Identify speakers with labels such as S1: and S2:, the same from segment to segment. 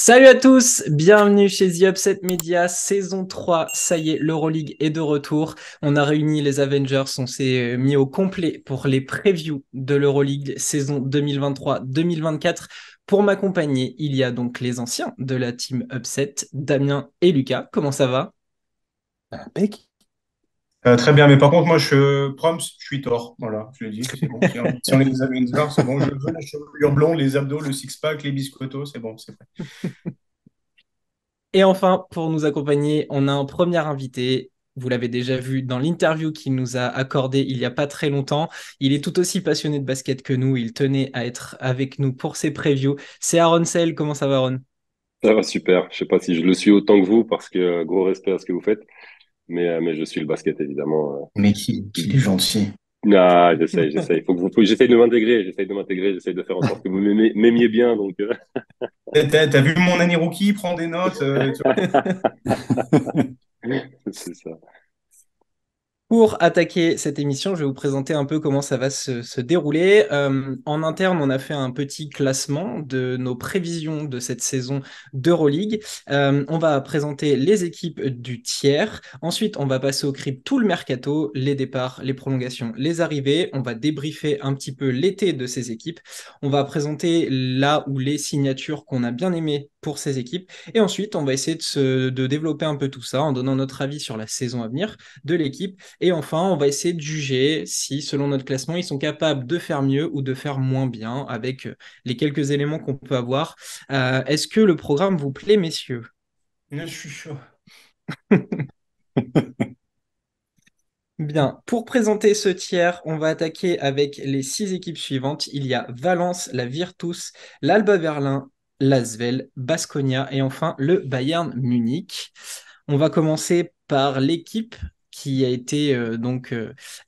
S1: Salut à tous, bienvenue chez The Upset Media, saison 3, ça y est, l'Euroleague est de retour. On a réuni les Avengers, on s'est mis au complet pour les previews de l'Euroleague saison 2023-2024. Pour m'accompagner, il y a donc les anciens de la team Upset, Damien et Lucas. Comment ça va?
S2: Impec.
S3: Très bien, mais par contre, moi, Proms, je suis tort. Voilà, je l'ai dit, c'est bon. Si on est des Avengers, c'est bon. Je veux la chevelure blonde, les abdos, le six-pack, les biscottos, c'est bon, c'est prêt.
S1: Et enfin, pour nous accompagner, on a un premier invité. Vous l'avez déjà vu dans l'interview qu'il nous a accordé il n'y a pas très longtemps. Il est tout aussi passionné de basket que nous. Il tenait à être avec nous pour ses previews. C'est Aaron Sale. Comment ça va, Aaron?
S4: Ça va super. Je sais pas si je le suis autant que vous parce que gros respect à ce que vous faites, mais je suis le basket évidemment.
S3: Mais qui est gentil.
S4: J'essaye. J'essaye de m'intégrer, j'essaye de faire en sorte que vous m'aimiez bien.
S3: T'as vu mon année rookie, prends des notes.
S4: C'est ça.
S1: Pour attaquer cette émission, je vais vous présenter un peu comment ça va se dérouler. En interne, on a fait un petit classement de nos prévisions de cette saison d'Euroleague. On va présenter les équipes du tiers. Ensuite, on va passer au crible tout le mercato, les départs, les prolongations, les arrivées. On va débriefer un petit peu l'été de ces équipes. On va présenter là où les signatures qu'on a bien aimées pour ces équipes. Et ensuite, on va essayer de développer un peu tout ça en donnant notre avis sur la saison à venir de l'équipe. Et enfin, on va essayer de juger si, selon notre classement, ils sont capables de faire mieux ou de faire moins bien avec les quelques éléments qu'on peut avoir. Est-ce que le programme vous plaît, messieurs?
S3: Je suis chaud.
S1: Bien, pour présenter ce tiers, on va attaquer avec les 6 équipes suivantes. Il y a Valence, la Virtus, l'Alba Berlin, l'Asvel, Baskonia et enfin le Bayern Munich. On va commencer par l'équipe qui a été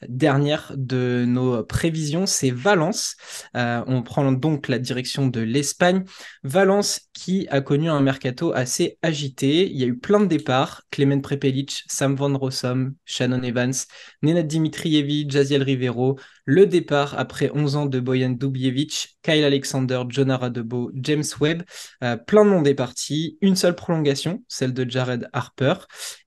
S1: dernière de nos prévisions, c'est Valence. On prend donc la direction de l'Espagne. Valence qui a connu un mercato assez agité. Il y a eu plein de départs. Klemen Prepelic, Sam Van Rossum, Shannon Evans, Nenad Dimitrijevic, Jaziel Rivero. Le départ après 11 ans de Bojan Dubjevic, Kyle Alexander, John Aradebo, James Webb. Plein de monde est parti. Une seule prolongation, celle de Jared Harper.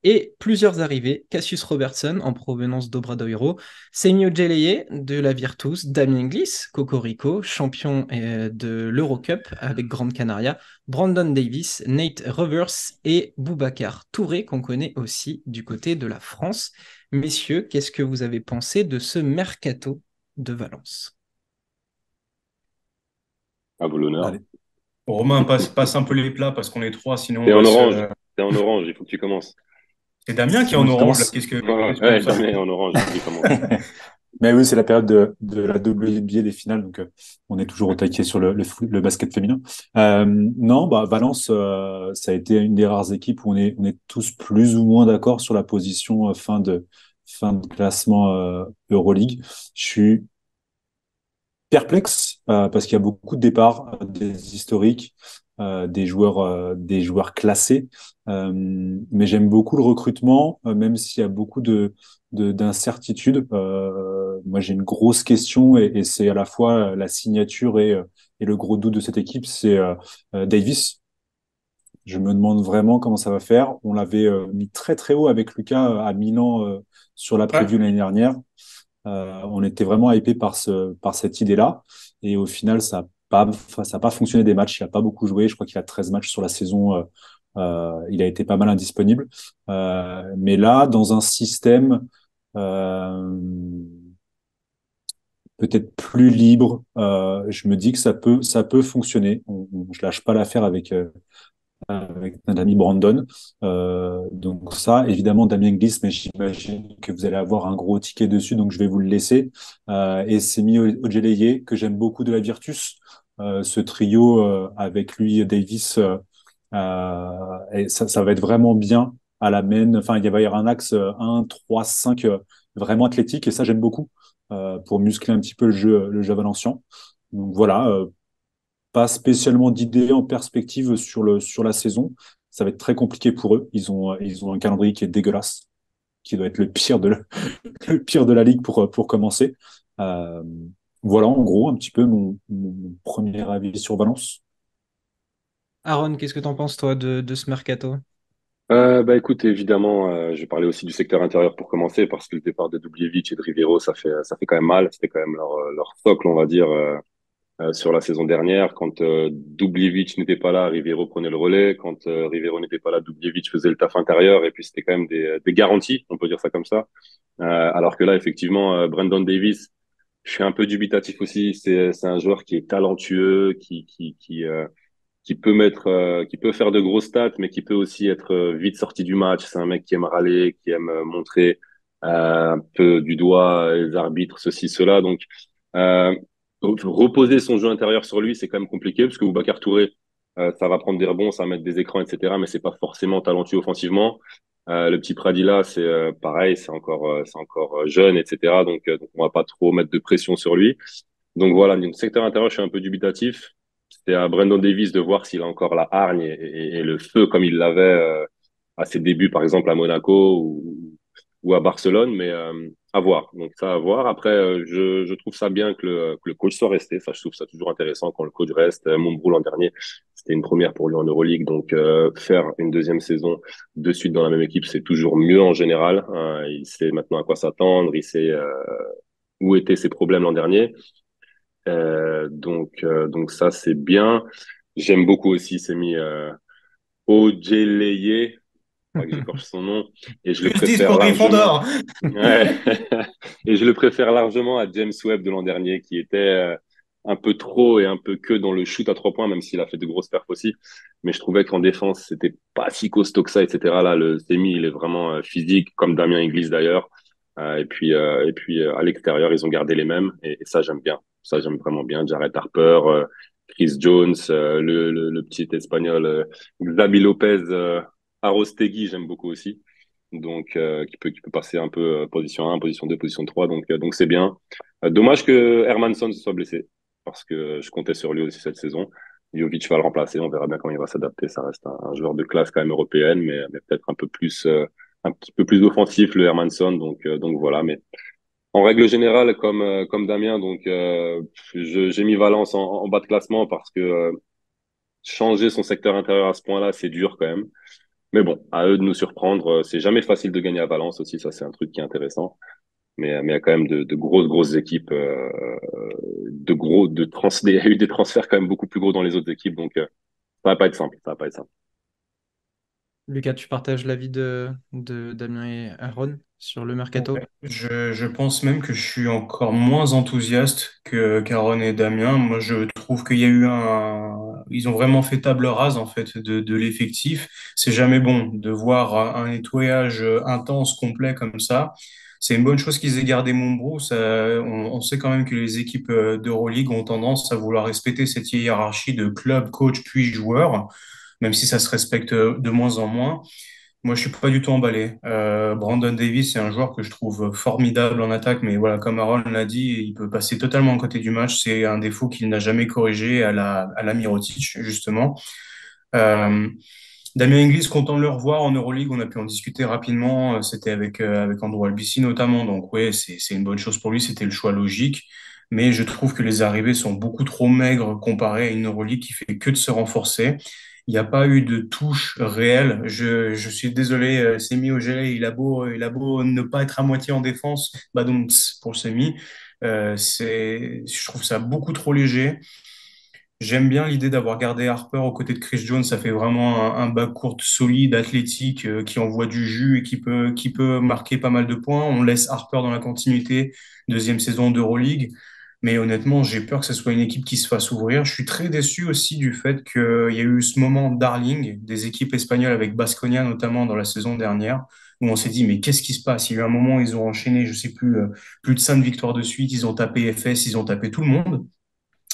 S1: Et plusieurs arrivées, Cassius Robertson en provenance d'Obradoiro, Semio Geleye de la Virtus, Damien Gliss, Cocorico, champion de l'Eurocup avec Grande Canaria, Brandon Davis, Nate Rivers et Boubacar Touré qu'on connaît aussi du côté de la France. Messieurs, qu'est-ce que vous avez pensé de ce mercato de Valence?
S4: À vous l'honneur.
S2: Allez.
S3: Romain, passe un peu les plats parce qu'on est trois, sinon on
S4: T'es en
S3: va
S4: orange.
S3: se.
S4: T'es en orange. Il faut que tu commences.
S3: C'est Damien qui est
S2: C'est
S3: en
S2: moi qui
S3: orange, là.
S2: commence.
S3: Qu'est-ce que
S4: Ouais,
S3: ça?
S4: jamais en orange. Il faut que tu commences.
S2: Mais oui, c'est la période de la double biais des finales, donc on est toujours au taquet sur le basket féminin. Non, bah Valence, ça a été une des rares équipes où on est tous plus ou moins d'accord sur la position fin de classement Euroleague. Je suis perplexe parce qu'il y a beaucoup de départs, des historiques, des joueurs classés. Mais j'aime beaucoup le recrutement, même s'il y a beaucoup d'incertitudes. Moi, j'ai une grosse question et c'est à la fois la signature et le gros doute de cette équipe, c'est Davis. Je me demande vraiment comment ça va faire. On l'avait mis très très haut avec Lucas à Milan sur la
S3: Ouais.
S2: preview l'année dernière. On était vraiment hypé par cette idée-là. Et au final, ça a pas fonctionné des matchs. Il n'a pas beaucoup joué. Je crois qu'il a 13 matchs sur la saison. Il a été pas mal indisponible. Mais là, dans un système euh, peut-être plus libre, je me dis que ça peut fonctionner. Je lâche pas l'affaire avec notre ami Brandon. Donc ça, évidemment, Damien Gliss, mais j'imagine que vous allez avoir un gros ticket dessus, donc je vais vous le laisser. Et Semi Ojeleye, que j'aime beaucoup de la Virtus. Ce trio avec lui, Davis, et ça va être vraiment bien à la main. Enfin, il va y avoir un axe 1, 3, 5 vraiment athlétique, et ça, j'aime beaucoup pour muscler un petit peu le jeu valencien. Donc voilà, pas spécialement d'idées en perspective sur la saison. Ça va être très compliqué pour eux. Ils ont un calendrier qui est dégueulasse, qui doit être le pire le pire de la ligue pour commencer. Euh, voilà, en gros, un petit peu mon premier avis sur Valence.
S1: Aaron, qu'est-ce que t'en penses, toi, de ce mercato?
S4: Bah écoute, évidemment, je vais parler aussi du secteur intérieur pour commencer, parce que le départ de Dubljevic et de Rivero, ça fait quand même mal. C'était quand même leur socle, on va dire, sur la saison dernière. Quand Dubljevic n'était pas là, Rivero prenait le relais. Quand Rivero n'était pas là, Dubljevic faisait le taf intérieur. Et puis c'était quand même des garanties, on peut dire ça comme ça. Alors que là, effectivement, Brandon Davis, je suis un peu dubitatif aussi. C'est un joueur qui est talentueux, qui peut faire de gros stats, mais qui peut aussi être vite sorti du match. C'est un mec qui aime râler, qui aime montrer un peu du doigt les arbitres, ceci, cela. Donc, euh, reposer son jeu intérieur sur lui, c'est quand même compliqué, parce que Boubacar Touré, ça va prendre des rebonds, ça va mettre des écrans, etc. Mais c'est pas forcément talentueux offensivement. Le petit Pradilla, c'est pareil, c'est encore jeune, etc. Donc on va pas trop mettre de pression sur lui. Donc voilà, du secteur intérieur, je suis un peu dubitatif. C'était à Brandon Davis de voir s'il a encore la hargne et le feu comme il l'avait à ses débuts, par exemple à Monaco ou à Barcelone, mais à voir. Donc ça, à voir. Après, je trouve ça bien que le coach soit resté. Ça, je trouve ça toujours intéressant quand le coach reste. Montbrou l'an dernier, c'était une première pour lui en Euroleague. Donc faire une deuxième saison de suite dans la même équipe, c'est toujours mieux en général. Il sait maintenant à quoi s'attendre. Il sait où étaient ses problèmes l'an dernier. Donc ça, c'est bien. J'aime beaucoup aussi Semi Ojeleye, pas que j'écorche son nom, et je le
S3: Justice
S4: préfère
S3: pour
S4: largement.
S3: Gryffondor.
S4: Ouais. Et je le préfère largement à James Webb de l'an dernier, qui était un peu trop et un peu que dans le shoot à 3 points, même s'il a fait de grosses perfs aussi. Mais je trouvais qu'en défense, c'était pas si costaud que ça, etc. Là, le Semi, il est vraiment physique, comme Damien Inglis d'ailleurs. À l'extérieur, ils ont gardé les mêmes, et ça, j'aime bien. Ça, j'aime vraiment bien. Jared Harper, Chris Jones, le petit espagnol Xabi Lopez, Arostegui, j'aime beaucoup aussi. Donc, qui peut passer un peu position 1, position 2, position 3. Donc c'est bien. Dommage que Hermanson se soit blessé, parce que je comptais sur lui aussi cette saison. Jovic va le remplacer. On verra bien comment il va s'adapter. Ça reste un joueur de classe quand même européenne, mais peut-être un petit peu plus offensif, le Hermanson. Donc voilà. Mais en règle générale, comme Damien, j'ai mis Valence en bas de classement, parce que changer son secteur intérieur à ce point-là, c'est dur quand même. Mais bon, à eux de nous surprendre. C'est jamais facile de gagner à Valence aussi, ça c'est un truc qui est intéressant. Mais il y a quand même de grosses équipes, il y a eu des transferts quand même beaucoup plus gros dans les autres équipes, donc ça va pas être simple, ça va pas être simple.
S1: Lucas, tu partages l'avis de Damien et Aaron sur le mercato?
S3: Ouais, je pense même que je suis encore moins enthousiaste que qu'Aaron et Damien. Moi, je trouve qu'il y a eu ils ont vraiment fait table rase en fait de l'effectif. C'est jamais bon de voir un nettoyage intense, complet comme ça. C'est une bonne chose qu'ils aient gardé Montbrou. On sait quand même que les équipes d'Euroleague ont tendance à vouloir respecter cette hiérarchie de club, coach puis joueur, même si ça se respecte de moins en moins. Moi, je suis pas du tout emballé. Brandon Davis, c'est un joueur que je trouve formidable en attaque, mais voilà, comme Aaron l'a dit, il peut passer totalement à côté du match. C'est un défaut qu'il n'a jamais corrigé à la Mirotic, justement. Euh, Damien Inglis, content de le revoir en Euroleague. On a pu en discuter rapidement. C'était avec Andrew Albici notamment. Donc, ouais, c'est une bonne chose pour lui. C'était le choix logique. Mais je trouve que les arrivées sont beaucoup trop maigres comparées à une Euroleague qui fait que de se renforcer. Il n'y a pas eu de touche réelle. Je suis désolé, Semi Ojeleye, il a beau ne pas être à moitié en défense, bah donc pour le Semi, je trouve ça beaucoup trop léger. J'aime bien l'idée d'avoir gardé Harper aux côtés de Chris Jones. Ça fait vraiment un backcourt solide, athlétique, qui envoie du jus et qui peut marquer pas mal de points. On laisse Harper dans la continuité, deuxième saison d'Euroleague. Mais honnêtement, j'ai peur que ce soit une équipe qui se fasse ouvrir. Je suis très déçu aussi du fait qu'il y a eu ce moment darling des équipes espagnoles avec Baskonia, notamment dans la saison dernière, où on s'est dit, mais qu'est-ce qui se passe? Il y a eu un moment où ils ont enchaîné, je sais plus, plus de 5 victoires de suite. Ils ont tapé FS, ils ont tapé tout le monde.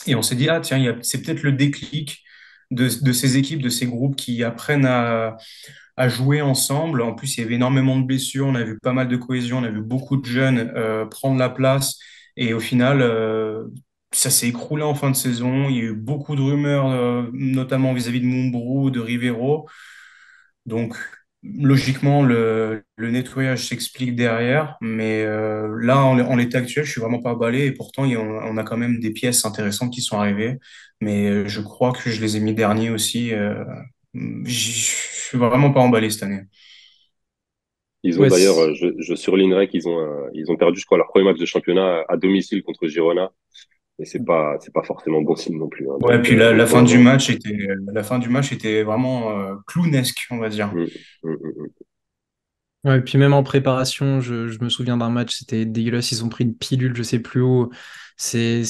S3: Et on s'est dit, ah tiens, c'est peut-être le déclic de ces équipes, de ces groupes qui apprennent à jouer ensemble. En plus, il y avait énormément de blessures, on a vu pas mal de cohésion, on a vu beaucoup de jeunes prendre la place. Et au final, ça s'est écroulé en fin de saison. Il y a eu beaucoup de rumeurs, notamment vis-à-vis de Mumbrú, de Rivero. Donc, logiquement, le nettoyage s'explique derrière, mais là, en l'état actuel, je suis vraiment pas emballé et pourtant, on a quand même des pièces intéressantes qui sont arrivées, mais je crois que je les ai mis derniers aussi. Je suis vraiment pas emballé cette année.
S4: Ils ont
S1: Ouais,
S4: d'ailleurs, je surlignerai ils ont perdu, je crois, leur premier match de championnat à domicile contre Girona. Et c'est pas forcément bon signe non plus, hein.
S3: Ouais,
S4: Donc,
S3: puis
S4: donc pour
S3: la fin du match était vraiment clownesque, on va dire.
S4: mm, mm, mm,
S1: ouais, et puis même en préparation, je me souviens d'un match, c'était dégueulasse, ils ont pris une pilule, je sais plus où. C'est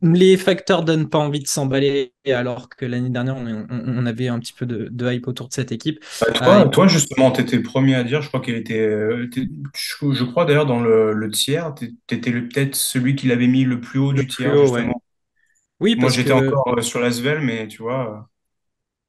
S1: les facteurs donnent pas envie de s'emballer, alors que l'année dernière, on avait un petit peu de hype autour de cette équipe.
S3: Bah,
S1: Et
S3: toi, justement, tu étais le premier à dire, je crois qu'elle était. Je crois d'ailleurs dans le tiers, tu étais peut-être celui qui l'avait mis le plus haut
S1: le
S3: du
S1: plus
S3: tiers,
S1: haut, ouais.
S3: justement.
S1: Oui,
S3: Moi, j'étais encore sur l'Asvel, mais tu vois.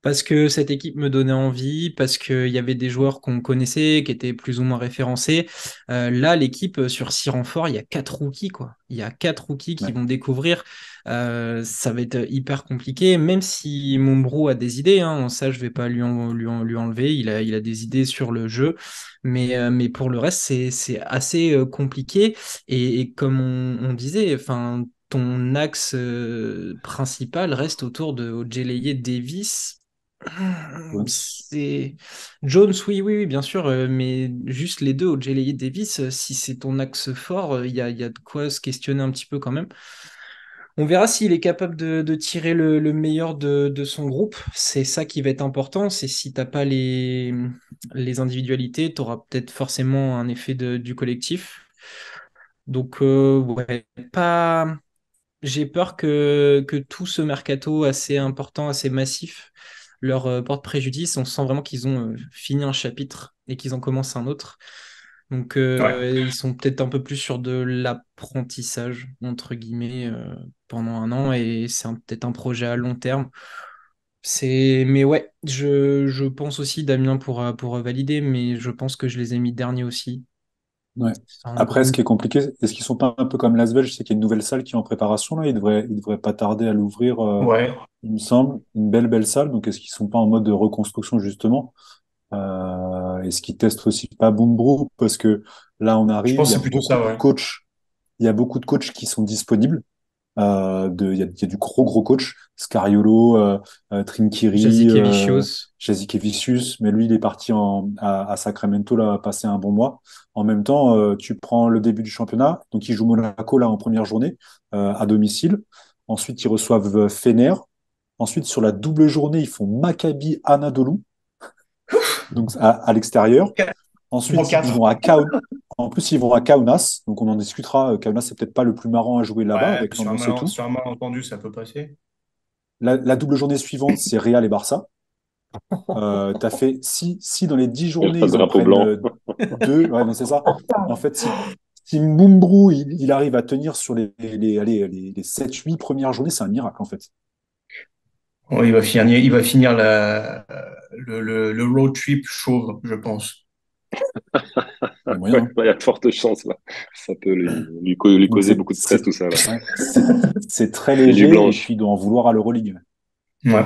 S1: parce que cette équipe me donnait envie, parce qu'il y avait des joueurs qu'on connaissait, qui étaient plus ou moins référencés. Là, l'équipe, sur 6 renforts, il y a 4 rookies, quoi. Il y a 4 rookies qui
S2: Ouais.
S1: vont découvrir. Ça va être hyper compliqué, même si Mumbrou a des idées, hein, ça, je vais pas lui enlever. Il a des idées sur le jeu, mais pour le reste, c'est assez compliqué. Et comme on disait, enfin, ton axe principal reste autour de Ojeleye Davis.
S2: Jones.
S1: C'est Jones, oui, oui, oui, bien sûr, mais juste les deux, Ojeleye Davis, si c'est ton axe fort, il y a de quoi se questionner un petit peu quand même. On verra s'il est capable de tirer le meilleur de son groupe. C'est ça qui va être important. C'est si t'as pas les individualités, tu auras peut-être forcément un effet du collectif. Donc, ouais, pas. J'ai peur que tout ce mercato assez important, assez massif, leur porte préjudice. On sent vraiment qu'ils ont fini un chapitre et qu'ils en commencent un autre. Donc,
S3: Ouais.
S1: ils sont peut-être un peu plus sur de l'apprentissage, entre guillemets, pendant un an. Et c'est peut-être un projet à long terme. Mais ouais, je pense aussi, Damien pourra valider, mais je pense que je les ai mis derniers aussi.
S2: Ouais.
S1: Sans
S2: Après, ce
S1: grande.
S2: qui est compliqué, est-ce qu'ils sont pas un peu comme l'Asvel? Je sais qu'il y a une nouvelle salle qui est en préparation là. Ils devraient pas tarder à l'ouvrir,
S3: Ouais.
S2: il me semble. Une belle salle. Donc, est-ce qu'ils sont pas en mode de reconstruction justement? Est-ce qu'ils testent aussi pas Boombro? Parce que là, on
S3: Je
S2: arrive,
S3: pense que c'est plutôt ça, ouais.
S2: il y a beaucoup de coachs qui sont disponibles. Il y a du gros coach, Scariolo, Trinquiri,
S1: Jasikevičius.
S2: Jasikevičius, mais lui, il est parti à Sacramento, là, passer un bon mois. En même temps, tu prends le début du championnat, donc ils jouent Monaco, là, en première journée, à domicile. Ensuite, ils reçoivent Fener. Ensuite, sur la double journée, ils font Maccabi Anadolu, donc à l'extérieur.
S3: En
S2: Ensuite, ils
S3: 4.
S2: vont en plus, ils vont à Kaunas, donc on en discutera. Kaunas, c'est peut-être pas le plus marrant à jouer là-bas,
S3: Ouais,
S2: avec l'ambiance et tout.
S3: sur un malentendu, ça peut passer.
S2: La double journée suivante, c'est Real et Barça. Tu as fait si dans les 10
S4: Et
S2: journées,
S4: le
S2: ils en
S4: drapeau
S2: prennent
S4: blanc.
S2: deux, ouais, non, c'est ça. En fait, si Mumbrou, il arrive à tenir sur allez, les 7-8 premières journées, c'est un miracle, en fait.
S3: Ouais, il va finir le road trip chauve, je pense.
S2: Il y a moyen,
S4: Ouais,
S2: hein.
S4: il y a de fortes chances, là. Ça peut lui
S2: Donc,
S4: causer beaucoup de stress, tout ça, là.
S2: ouais, c'est très
S4: Les nuits
S2: léger, et puis
S4: blanches.
S2: il doit en vouloir à l'Euroleague.
S3: Ouais.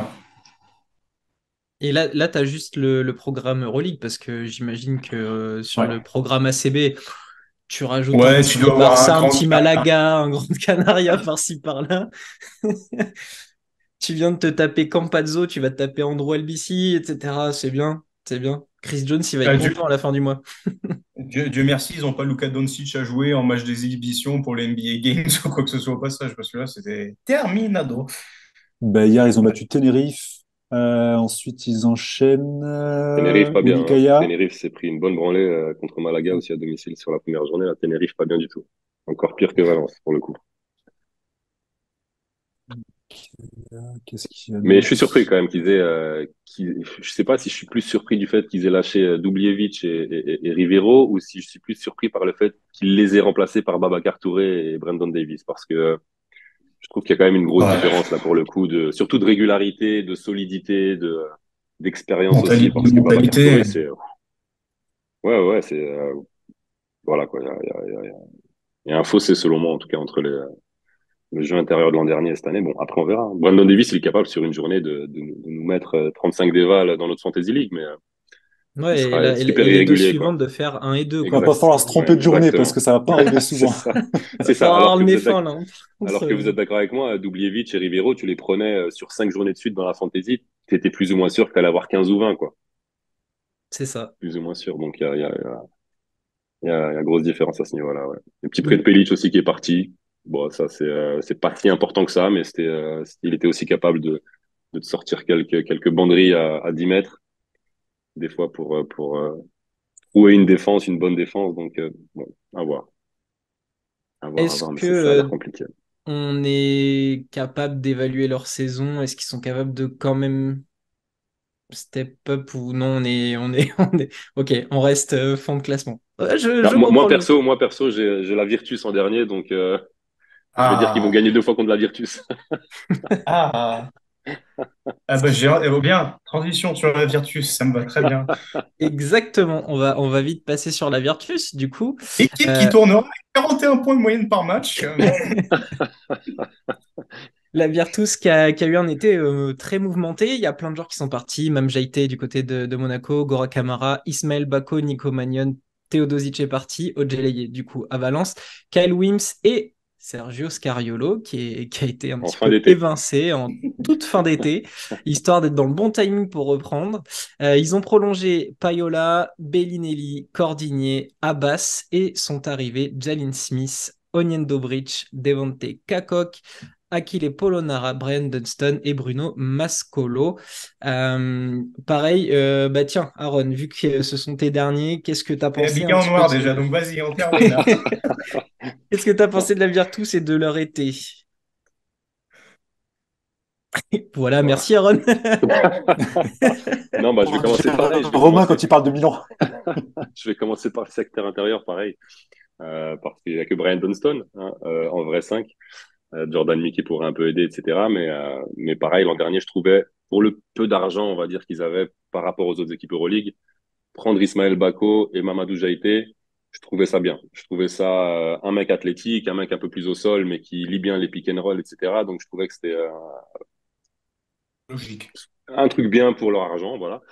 S1: Et là tu as juste le programme Euroleague, parce que j'imagine que sur
S3: Ouais.
S1: le programme ACB, tu rajoutes un
S3: Ouais, tu
S1: petit
S3: dois avoir un
S1: Barça, un
S3: grand.
S1: petit Malaga, un Grand Canaria par-ci par-là. Tu viens de te taper Campazzo, tu vas te taper Andrew Albissi, etc. C'est bien, c'est bien. Chris Jones, il va être
S3: Dieu,
S1: content à la fin du mois.
S3: Dieu merci, ils n'ont pas Luka Doncic à jouer en match des exhibitions pour les NBA Games ou quoi que ce soit au passage, parce que là, c'était terminado.
S2: Ben, hier, ils ont battu Tenerife. Ensuite, ils enchaînent
S4: Tenerife, pas bien, hein.
S2: Oulicaïa.
S4: Tenerife s'est pris une bonne branlée contre Malaga aussi à domicile sur la première journée. Là, Tenerife, pas bien du tout. Encore pire que Valence, pour le coup.
S2: Qu'est-ce qu'il y a
S4: Mais je suis
S2: d'autre?
S4: surpris quand même je sais pas si je suis plus surpris du fait qu'ils aient lâché Dubljevic et Rivero ou si je suis plus surpris par le fait qu'ils les aient remplacés par Babacar Touré et Brandon Davis parce que je trouve qu'il y a quand même une grosse
S3: Ouais.
S4: différence là pour le coup surtout de régularité, de solidité, d'expérience aussi parce que Babacar
S3: Mentalité.
S4: Touré c'est ouais ouais c'est voilà quoi il y a un fossé selon moi en tout cas entre le jeu intérieur de l'an dernier et cette année. Bon, après, on verra. Brandon Davis, il est capable sur une journée de nous mettre 35 dévals dans notre Fantasy League, mais
S1: Ouais, et,
S4: sera
S1: et
S4: super
S1: les deux
S4: irrégulier,
S1: suivantes
S4: quoi.
S1: de faire 1 et 2
S2: Il va
S1: quoi.
S2: pas
S4: Exact.
S2: falloir se
S4: Ouais,
S2: tromper de journée parce que
S4: exactement.
S2: ça va pas arriver
S4: C'est
S2: souvent.
S4: ça.
S1: Il
S4: C'est
S1: va
S4: ça.
S1: falloir avoir le nez fin là, hein,
S4: Alors que vous êtes d'accord avec moi, Dubljevic et Rivero, tu les prenais sur 5 journées de suite dans la fantasy, tu étais plus ou moins sûr qu'elle allait avoir 15 ou 20, quoi.
S1: C'est ça.
S4: Plus ou moins sûr. Donc, il y a grosse différence à ce niveau-là, ouais. Le petit prêt de
S1: Mm.
S4: Pelic aussi qui est parti. Bon, ça, c'est pas si important que ça, mais il était aussi capable de te sortir quelques banderies à 10 mètres, des fois pour trouver une bonne défense. Donc, bon, à voir. À
S1: Est-ce
S4: voir, mais
S1: que
S4: ça a l'air compliqué.
S1: on est capable d'évaluer leur saison? Est-ce qu'ils sont capables de quand même step up ou non? Ok, on reste fond de classement. Ouais, je,
S4: Ah,
S1: je comprends le.
S4: moi, perso, j'ai la Virtus en dernier, donc je vais dire qu'ils vont
S3: Ah,
S4: gagner 2 fois contre la Virtus.
S3: ah, ah bah bien, transition sur la Virtus, ça me va très bien.
S1: Exactement. On va vite passer sur la Virtus, du coup.
S3: Équipe qui
S1: Euh,
S3: tournera à 41 points de moyenne par match.
S1: La Virtus qui a eu un été très mouvementé. Il y a plein de joueurs qui sont partis. Même Jaité du côté de Monaco, Gora Camara, Ismaël Bako, Nico Magnon, Teodosic est parti, Ojeleye du coup à Valence, Kyle Wims et Sergio Scariolo qui a été un
S4: En
S1: petit
S4: fin
S1: peu
S4: d'été.
S1: évincé en toute fin d'été, histoire d'être dans le bon timing pour reprendre. Ils ont prolongé Payola, Bellinelli, Cordigné, Abbas et sont arrivés Jalin Smith, Onyen Dobrich, Devonte Kakok, Achille Polonara, Brian Dunston et Bruno Mascolo. Pareil, bah tiens, Aaron, vu que ce sont tes derniers, qu'est-ce que tu as
S3: T'es
S1: pensé
S3: habillé
S1: un
S3: en
S1: petit peu
S3: noir
S1: de
S3: déjà,
S1: ce...
S3: donc vas-y, on termine là.
S1: Qu'est-ce que tu as
S4: Non.
S1: pensé de la Virtus et de leur été? Voilà,
S4: Voilà.
S1: merci Aaron.
S4: Non, bah, je vais
S2: Pour
S4: commencer
S2: dire
S4: pareil.
S2: Romain quand il parle de Milan.
S4: Je vais commencer par le secteur intérieur, pareil, parce qu'il n'y a que Brian Dunston, hein, en vrai 5. Jordan Mickey pourrait un peu aider, etc. Mais pareil, l'an dernier, je trouvais, pour le peu d'argent, on va dire, qu'ils avaient par rapport aux autres équipes Euroleague, prendre Ismaël Bako et Mamadou Jaïté, je trouvais ça bien. Je trouvais ça un mec athlétique, un mec un peu plus au sol, mais qui lit bien les pick and roll, etc. Donc je trouvais que c'était
S3: Logique.
S4: un truc bien pour leur argent, voilà.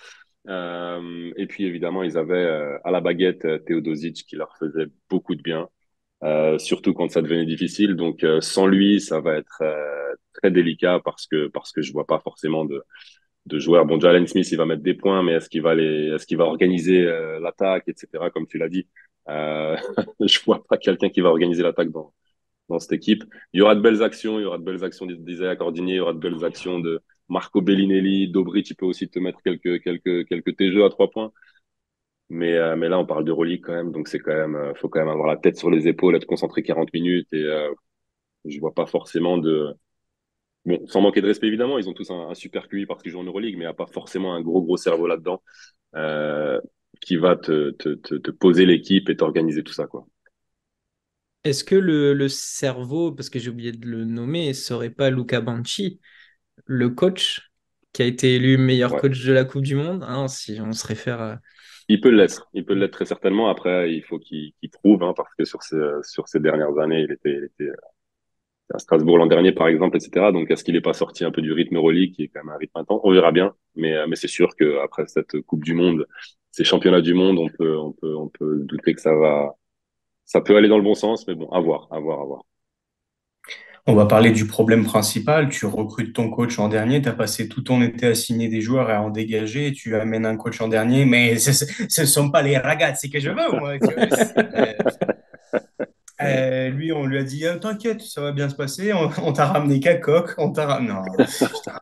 S4: Et puis évidemment, ils avaient à la baguette Teodosic qui leur faisait beaucoup de bien, surtout quand ça devenait difficile. Donc sans lui, ça va être très délicat parce que je vois pas forcément de joueurs. Bon, Jalen Smith, il va mettre des points, mais est-ce qu'il va organiser l'attaque, etc. Comme tu l'as dit, euh, je vois pas quelqu'un qui va organiser l'attaque dans cette équipe. Il y aura de belles actions, il y aura de belles actions d'Isaiah Cordigné, il y aura de belles actions de Marco Bellinelli, Dobry, tu peux aussi te mettre quelques jeux à 3 points. Mais là, on parle de Euroleague quand même, donc c'est quand même, faut quand même avoir la tête sur les épaules, être concentré 40 minutes et je vois pas forcément de. Bon, sans manquer de respect évidemment, ils ont tous un super QI parce qu'ils jouent en Euroleague, mais il n'y a pas forcément un gros cerveau là-dedans euh, qui va te poser l'équipe et t'organiser tout ça, quoi.
S1: Est-ce que le cerveau, parce que j'ai oublié de le nommer, serait pas Luca Banchi, le coach qui a été élu meilleur
S4: Ouais.
S1: coach de la Coupe du Monde, hein, si on se réfère
S4: Il peut l'être très certainement. Après, il faut qu'il prouve, hein, parce que sur ces dernières années, il était à Strasbourg l'an dernier, par exemple, etc. Donc, est-ce qu'il n'est pas sorti un peu du rythme Euroleague, qui est quand même un rythme intense? On verra bien. Mais c'est sûr qu'après cette Coupe du Monde, ces championnats du monde, on peut douter que ça peut aller dans le bon sens. Mais bon, à voir, à voir, à voir.
S3: On va parler du problème principal. Tu recrutes ton coach en dernier, tu as passé tout ton été à signer des joueurs et à en dégager, et tu amènes un coach en dernier, mais ce ne sont pas les ragazzi que je veux, moi. Lui, on lui a dit, t'inquiète, ça va bien se passer, on t'a ramené qu'à coq, on t'a ramené... Non, putain.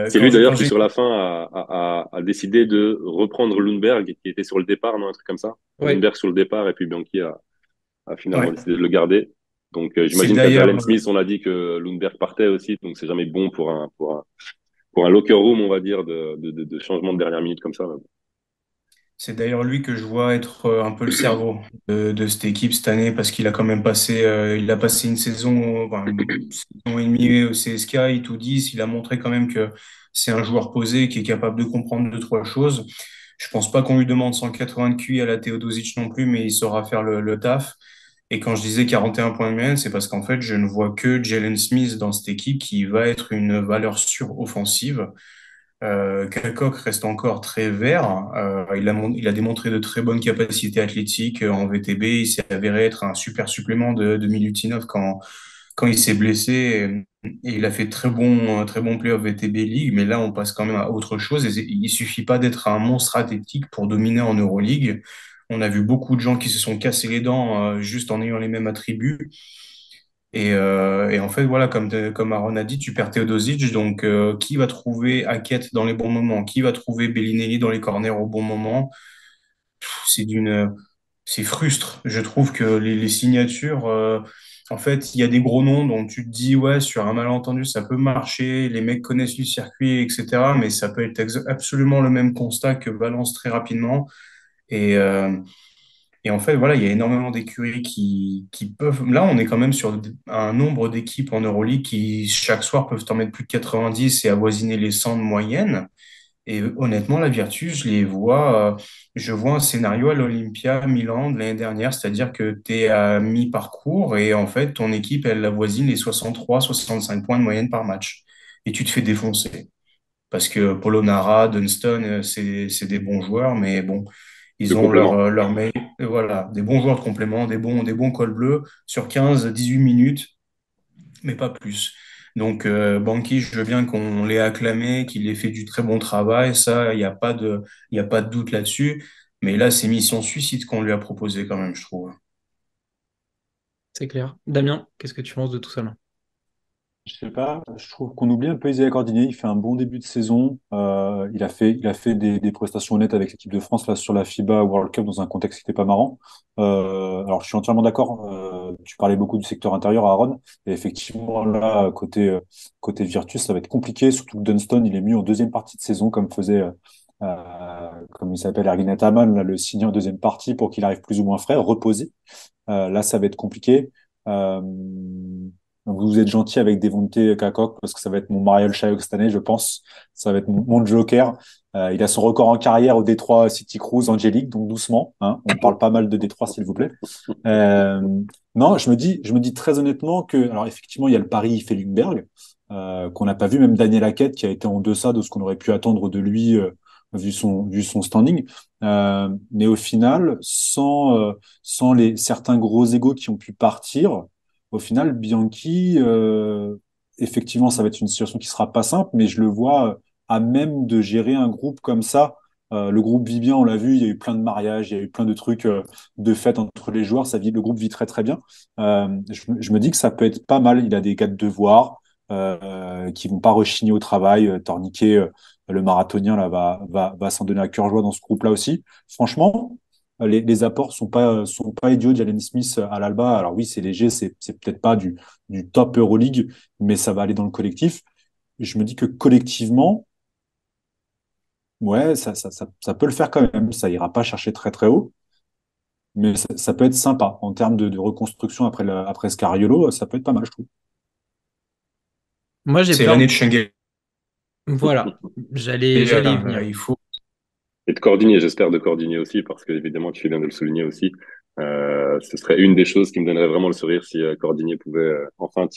S4: C'est lui
S3: Quand
S4: d'ailleurs qui,
S3: j'ai...
S4: sur la fin, a décidé de reprendre Lundberg, qui était sur le départ, non, un truc comme ça.
S1: ouais.
S4: Lundberg sur le départ, et puis Bianchi a finalement
S3: Ouais,
S4: décidé de le garder. Donc,
S3: c'est
S4: j'imagine qu'à
S3: d'ailleurs...
S4: Jalen Smith, on a dit que Lundberg partait aussi, donc c'est jamais bon pour un locker room, on va dire, de changement de dernière minute comme ça.
S3: C'est d'ailleurs lui que je vois être un peu le cerveau de cette équipe cette année parce qu'il a quand même passé, il a passé une saison, enfin, une saison et demie au CSKA, il tout 10. Il a montré quand même que c'est un joueur posé qui est capable de comprendre deux, trois choses. Je pense pas qu'on lui demande 180 de QI à la Teodosic non plus, mais il saura faire le taf. Et quand je disais 41 points de moyenne, c'est parce qu'en fait, je ne vois que Jalen Smith dans cette équipe qui va être une valeur sûre offensive. Kakok reste encore très vert. Il a démontré de très bonnes capacités athlétiques en VTB. Il s'est avéré être un super supplément de Milutinov quand il s'est blessé. Et il a fait très bon play of VTB League. Mais là, on passe quand même à autre chose. Et il suffit pas d'être un monstre athlétique pour dominer en Euroleague. On a vu beaucoup de gens qui se sont cassés les dents juste en ayant les mêmes attributs. Et en fait, voilà, comme Aaron a dit, tu perds Teodosic, donc qui va trouver Hackett dans les bons moments? Qui va trouver Bellinelli dans les corners au bon moment? C'est c'est frustre. Je trouve que les signatures, en fait, il y a des gros noms dont tu te dis, ouais, sur un malentendu, ça peut marcher, les mecs connaissent le circuit, etc. Mais ça peut être absolument le même constat que Valence très rapidement. Et, euh, et en fait, voilà, il y a énormément d'écuries qui peuvent. Là, on est quand même sur un nombre d'équipes en Euroleague qui, chaque soir, peuvent en mettre plus de 90 et avoisiner les 100 de moyenne. Et honnêtement, la Virtus, je vois un scénario à l'Olympia Milan de l'année dernière, c'est-à-dire que tu es à mi-parcours et en fait, ton équipe, elle avoisine les 63-65 points de moyenne par match. Et tu te fais défoncer. Parce que Polonara, Dunston, c'est des bons joueurs, mais bon,
S4: Le
S3: ils ont
S4: complément.
S3: voilà, des bons joueurs de complément, des bons cols bleus sur 15-18 minutes, mais pas plus. Donc, Banqui, je veux bien qu'on l'ait acclamé, qu'il ait fait du très bon travail, ça, il y a pas de doute là-dessus. Mais là, c'est mission suicide qu'on lui a proposé quand même, je trouve.
S1: C'est clair. Damien, qu'est-ce que tu penses de tout ça là?
S2: Je sais pas, je trouve qu'on oublie un peu Isaiah Cordigné. Il fait un bon début de saison. Il a fait des prestations honnêtes avec l'équipe de France là, sur la FIBA World Cup dans un contexte qui n'était pas marrant. Alors, je suis entièrement d'accord. Tu parlais beaucoup du secteur intérieur, Aaron. Et effectivement, là, côté Virtus, ça va être compliqué. Surtout que Dunston, il est mis en deuxième partie de saison, comme il s'appelle, Ergin Ataman, là, le signer en deuxième partie pour qu'il arrive plus ou moins frais, reposé. Là, ça va être compliqué. Euh, donc vous êtes gentil avec Devontae Kakok parce que ça va être mon Marial Shayok cette année, je pense. Ça va être mon joker. Il a son record en carrière au Détroit City Cruise Angélique, donc doucement. Hein. On parle pas mal de Détroit, s'il vous plaît. Euh, non, je me dis très honnêtement que, alors effectivement, il y a le pari Felingberg qu'on n'a pas vu, même Daniel Hackett qui a été en deçà de ce qu'on aurait pu attendre de lui vu son standing. Mais au final, sans certains gros égos qui ont pu partir, au final, Bianchi, effectivement, ça va être une situation qui sera pas simple, mais je le vois à même de gérer un groupe comme ça. Le groupe vit bien, on l'a vu, il y a eu plein de mariages, il y a eu plein de trucs de fêtes entre les joueurs, le groupe vit très très bien. Je me dis que ça peut être pas mal. Il a des gars de devoir qui vont pas rechigner au travail. Torniquet, le marathonien, là, va s'en donner à cœur joie dans ce groupe-là aussi. Franchement, les apports sont pas idiots d'Jalen Smith à l'Alba. Alors oui, c'est léger, c'est peut-être pas du top Euroleague, mais ça va aller dans le collectif. Je me dis que collectivement, ouais, ça peut le faire quand même. Ça ira pas chercher très très haut, mais ça peut être sympa en termes de reconstruction après Scariolo. Ça peut être pas mal, je trouve.
S1: Moi, j'ai
S3: C'est
S1: peur.
S3: l'année de Schengen.
S1: Voilà, j'allais y venir.
S3: Il faut.
S4: Et de Cordigné, j'espère de Cordigné aussi, parce que évidemment, tu fais bien de le souligner aussi. Ce serait une des choses qui me donnerait vraiment le sourire si Cordigné pouvait enfin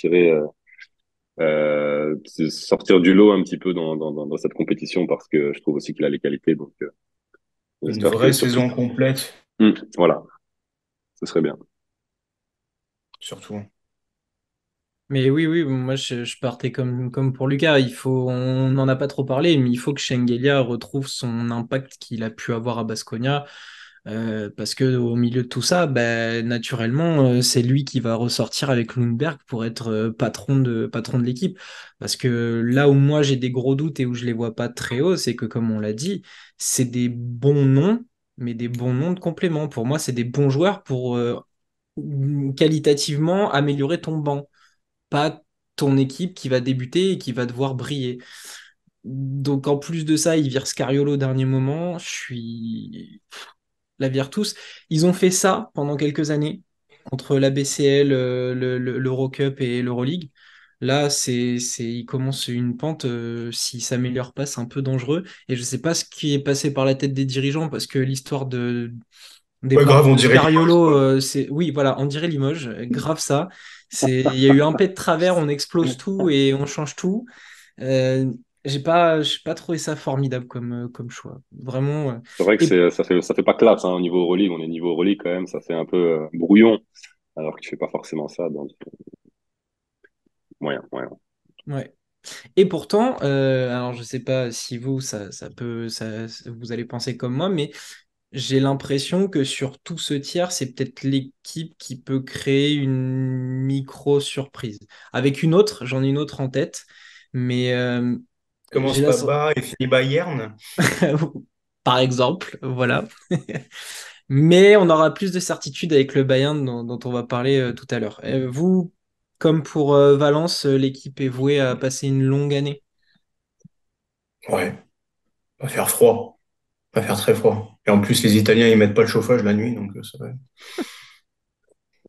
S4: sortir du lot un petit peu dans cette compétition, parce que je trouve aussi qu'il a les qualités. Donc,
S3: Une
S4: j'espère que
S3: vraie
S4: surtout.
S3: saison complète,
S4: Voilà, ce serait bien.
S3: surtout.
S1: Mais oui, oui, moi je partais comme pour Lucas. On n'en a pas trop parlé, mais il faut que Shengelia retrouve son impact qu'il a pu avoir à Baskonia. Parce que au milieu de tout ça, ben, naturellement, c'est lui qui va ressortir avec Lundberg pour être patron de l'équipe. Parce que là où moi j'ai des gros doutes et où je les vois pas très hauts, c'est que comme on l'a dit, c'est des bons noms, mais des bons noms de complément. Pour moi, c'est des bons joueurs pour qualitativement améliorer ton banc, pas ton équipe qui va débuter et qui va devoir briller. Donc en plus de ça, il vire Scariolo au dernier moment. Je suis la Virtus. Ils ont fait ça pendant quelques années entre la BCL, l'Eurocup et l'Euroleague. Là, il commence une pente. S'il s'améliore pas, c'est un peu dangereux. Et je sais pas ce qui est passé par la tête des dirigeants parce que l'histoire de
S3: Ouais,
S1: départ
S3: grave, on
S1: de
S3: dirait Limoges,
S1: Scariolo,
S3: quoi.
S1: oui, voilà, on dirait Limoges. Grave ça. Il y a eu un pet de travers, on explose tout et on change tout. Euh, j'ai pas trouvé ça formidable comme choix. Vraiment.
S4: C'est vrai que
S1: Et
S4: ça fait pas classe, hein, au niveau Euroleague. On est niveau Euroleague quand même, ça fait un peu brouillon, alors que tu fais pas forcément ça, donc moyen, moyen.
S1: ouais. Et pourtant, alors je sais pas si vous, ça peut, vous allez penser comme moi, mais j'ai l'impression que sur tout ce tiers, c'est peut-être l'équipe qui peut créer une micro-surprise. Avec une autre, j'en ai une autre en tête, mais j'ai
S3: Commence
S1: la...
S3: pas bas et finit Bayern.
S1: Par exemple, voilà. Mais on aura plus de certitude avec le Bayern dont on va parler tout à l'heure. Vous, comme pour Valence, l'équipe est vouée à passer une longue année.
S3: Ouais, va faire froid, va faire très froid. Et en plus, les Italiens, ils mettent pas le chauffage la nuit, donc ça va.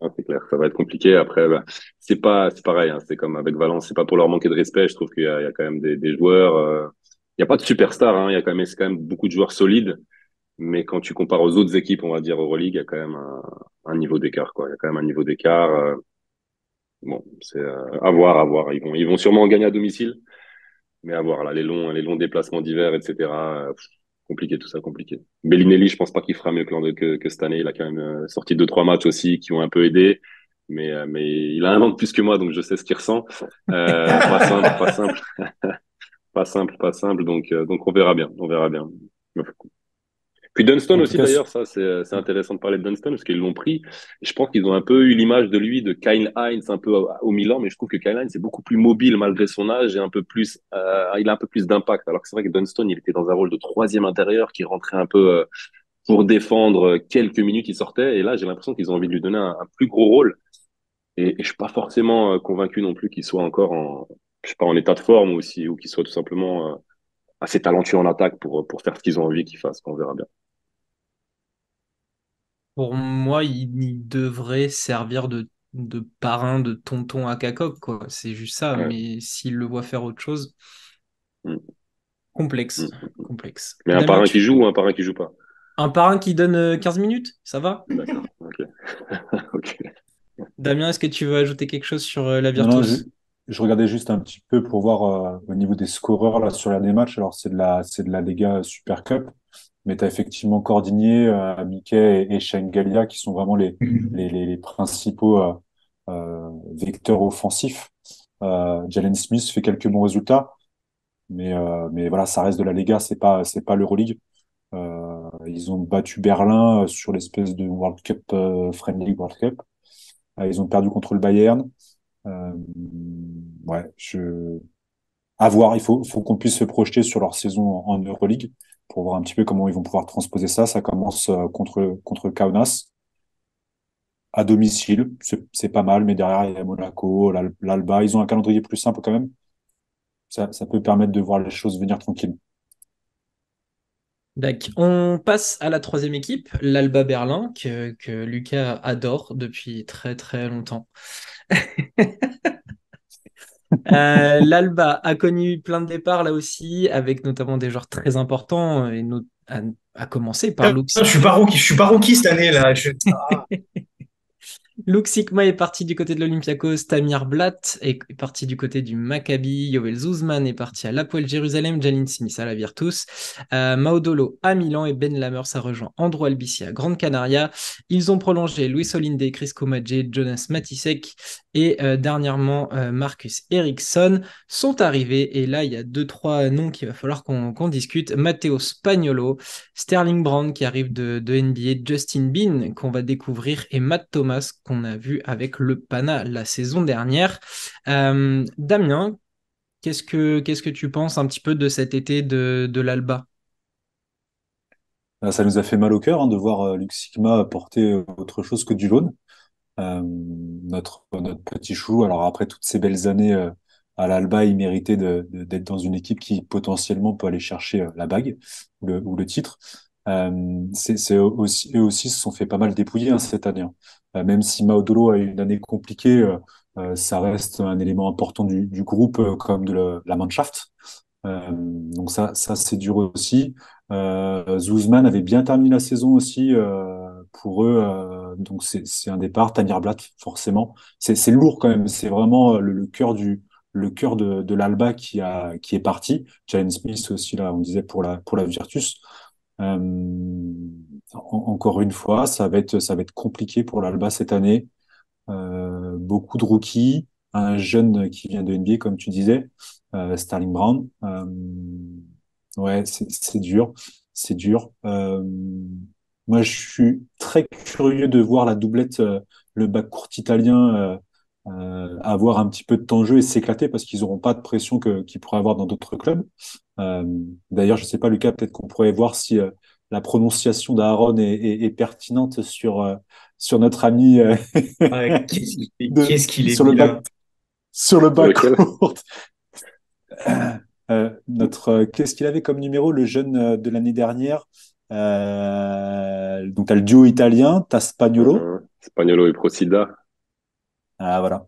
S4: Ah, c'est clair, ça va être compliqué. Après, bah, c'est pareil, hein, c'est comme avec Valence, c'est pas pour leur manquer de respect. Je trouve il y a quand même des joueurs. Il y a pas de superstars, hein, il y a quand même, c'est quand même beaucoup de joueurs solides. Mais quand tu compares aux autres équipes, on va dire Euroleague, il y a quand même un niveau d'écart, quoi. Il y a quand même un niveau d'écart. Bon, c'est à voir, à voir. Ils vont sûrement gagner à domicile, mais à voir là, les longs déplacements d'hiver, etc. Compliqué, tout ça, compliqué. Bellinelli, je pense pas qu'il fera mieux que cette année. Il a quand même sorti deux, trois matchs aussi qui ont un peu aidé. Mais il a un an de plus que moi, donc je sais ce qu'il ressent. Pas simple, pas simple, pas simple, pas simple. Donc on verra bien, on verra bien. Puis Dunston
S2: En tout
S4: aussi,
S2: cas,
S4: d'ailleurs, ça, c'est intéressant de parler de Dunston parce qu'ils l'ont pris. Et je pense qu'ils ont un peu eu l'image de lui, de Kyle Hines, un peu au Milan, mais je trouve que Kyle Hines est beaucoup plus mobile malgré son âge et un peu plus, il a un peu plus d'impact. Alors que c'est vrai que Dunston, il était dans un rôle de troisième intérieur qui rentrait un peu pour défendre quelques minutes, il sortait. Et là, j'ai l'impression qu'ils ont envie de lui donner un plus gros rôle. Et je suis pas forcément convaincu non plus qu'il soit encore je sais pas, en état de forme ou qu'il soit tout simplement assez talentueux en attaque pour faire ce qu'ils ont envie qu'il fasse. On verra bien.
S1: Pour moi, il devrait servir de parrain, de tonton à cacoque, quoi. C'est juste ça.
S4: Ouais.
S1: Mais s'il le voit faire autre chose,
S4: Mm,
S1: complexe.
S4: mm.
S1: Complexe.
S4: Mais un
S1: Damien,
S4: parrain qui joue ou un parrain qui joue pas?
S1: un parrain qui donne 15 minutes, ça va?
S4: D'accord, ok. Ok.
S1: Damien, est-ce que tu veux ajouter quelque chose sur la
S2: non, non,
S1: Virtus?
S2: je regardais juste un petit peu pour voir au niveau des scoreurs là, sur des matchs. Alors, c'est de la Lega Super Cup, mais tu as effectivement Cordigné, Mickey et Shengelia qui sont vraiment les principaux vecteurs offensifs. Jalen Smith fait quelques bons résultats, mais voilà, ça reste de la Lega, c'est pas l'Euroleague. Ils ont battu Berlin sur l'espèce de World Cup, Friendly World Cup. Ils ont perdu contre le Bayern. Euh, ouais, à voir. Faut qu'on puisse se projeter sur leur saison en Euroleague pour voir un petit peu comment ils vont pouvoir transposer ça. Ça commence contre Kaunas à domicile. C'est pas mal, mais derrière, il y a Monaco, l'Alba. Ils ont un calendrier plus simple quand même. Ça peut permettre de voir les choses venir tranquille.
S1: D'accord. On passe à la troisième équipe, l'Alba Berlin, que Lucas adore depuis très très longtemps. L'Alba a connu plein de départs là aussi, avec notamment des joueurs très importants, à commencer par
S3: Ah,
S1: Lux.
S3: je suis pas rookie cette année là.
S1: Luke Sikma est parti du côté de l'Olympiakos, Tamir Blatt est parti du côté du Maccabi, Yoel Zuzman est parti à l'Apoel Jérusalem, Jalin Smith à la Virtus, Maudolo à Milan et Ben Lammers a rejoint Andro Albici à Grande Canaria. Ils ont prolongé Luis Olinde, Chris Komadje, Jonas Matisek et dernièrement Marcus Eriksson sont arrivés. Et là, il y a deux, trois noms qu'il va falloir qu'on discute. Matteo Spagnolo, Sterling Brown qui arrive de NBA, Justin Bean qu'on va découvrir et Matt Thomas qu'on a vu avec le Pana la saison dernière. Damien, qu'est-ce que tu penses un petit peu de cet été de l'Alba?
S2: Ça nous a fait mal au cœur hein, de voir Luc Sigma porter autre chose que du jaune. Notre petit chou. Alors après toutes ces belles années à l'Alba, il méritait d'être dans une équipe qui potentiellement peut aller chercher la bague ou le titre. C'est aussi, eux aussi se sont fait pas mal dépouiller hein, cette année. Hein. Même si Maudolo a eu une année compliquée, ça reste un élément important du groupe comme la Mannschaft. Donc ça c'est dur aussi. Zuzman avait bien terminé la saison aussi pour eux, donc c'est un départ. Tamir Blatt forcément, c'est lourd quand même. C'est vraiment le cœur le cœur de l'Alba qui est parti. Jalen Smith aussi, là, on disait pour la Virtus. Euh, Encore une fois, ça va être compliqué pour l'Alba cette année. Beaucoup de rookies, un jeune qui vient de NBA, comme tu disais, Sterling Brown. Ouais, c'est dur, c'est dur. Moi, je suis très curieux de voir la doublette, le backcourt italien, avoir un petit peu de temps de jeu et s'éclater parce qu'ils n'auront pas de pression qu'ils pourraient avoir dans d'autres clubs. Euh, D'ailleurs, je sais pas, Lucas, peut-être qu'on pourrait voir si la prononciation d'Aaron est pertinente sur notre ami
S3: Ah,
S2: de,
S3: qu'est-ce qu'il est
S2: sur le back,
S3: vilain.
S2: sur le
S4: Sur lequel?
S2: backcourt. Qu'est-ce qu'il avait comme numéro, le jeune de l'année dernière? Donc, tu as le duo italien, tu as Spagnolo.
S4: Spagnolo et Procida.
S2: Ah, voilà.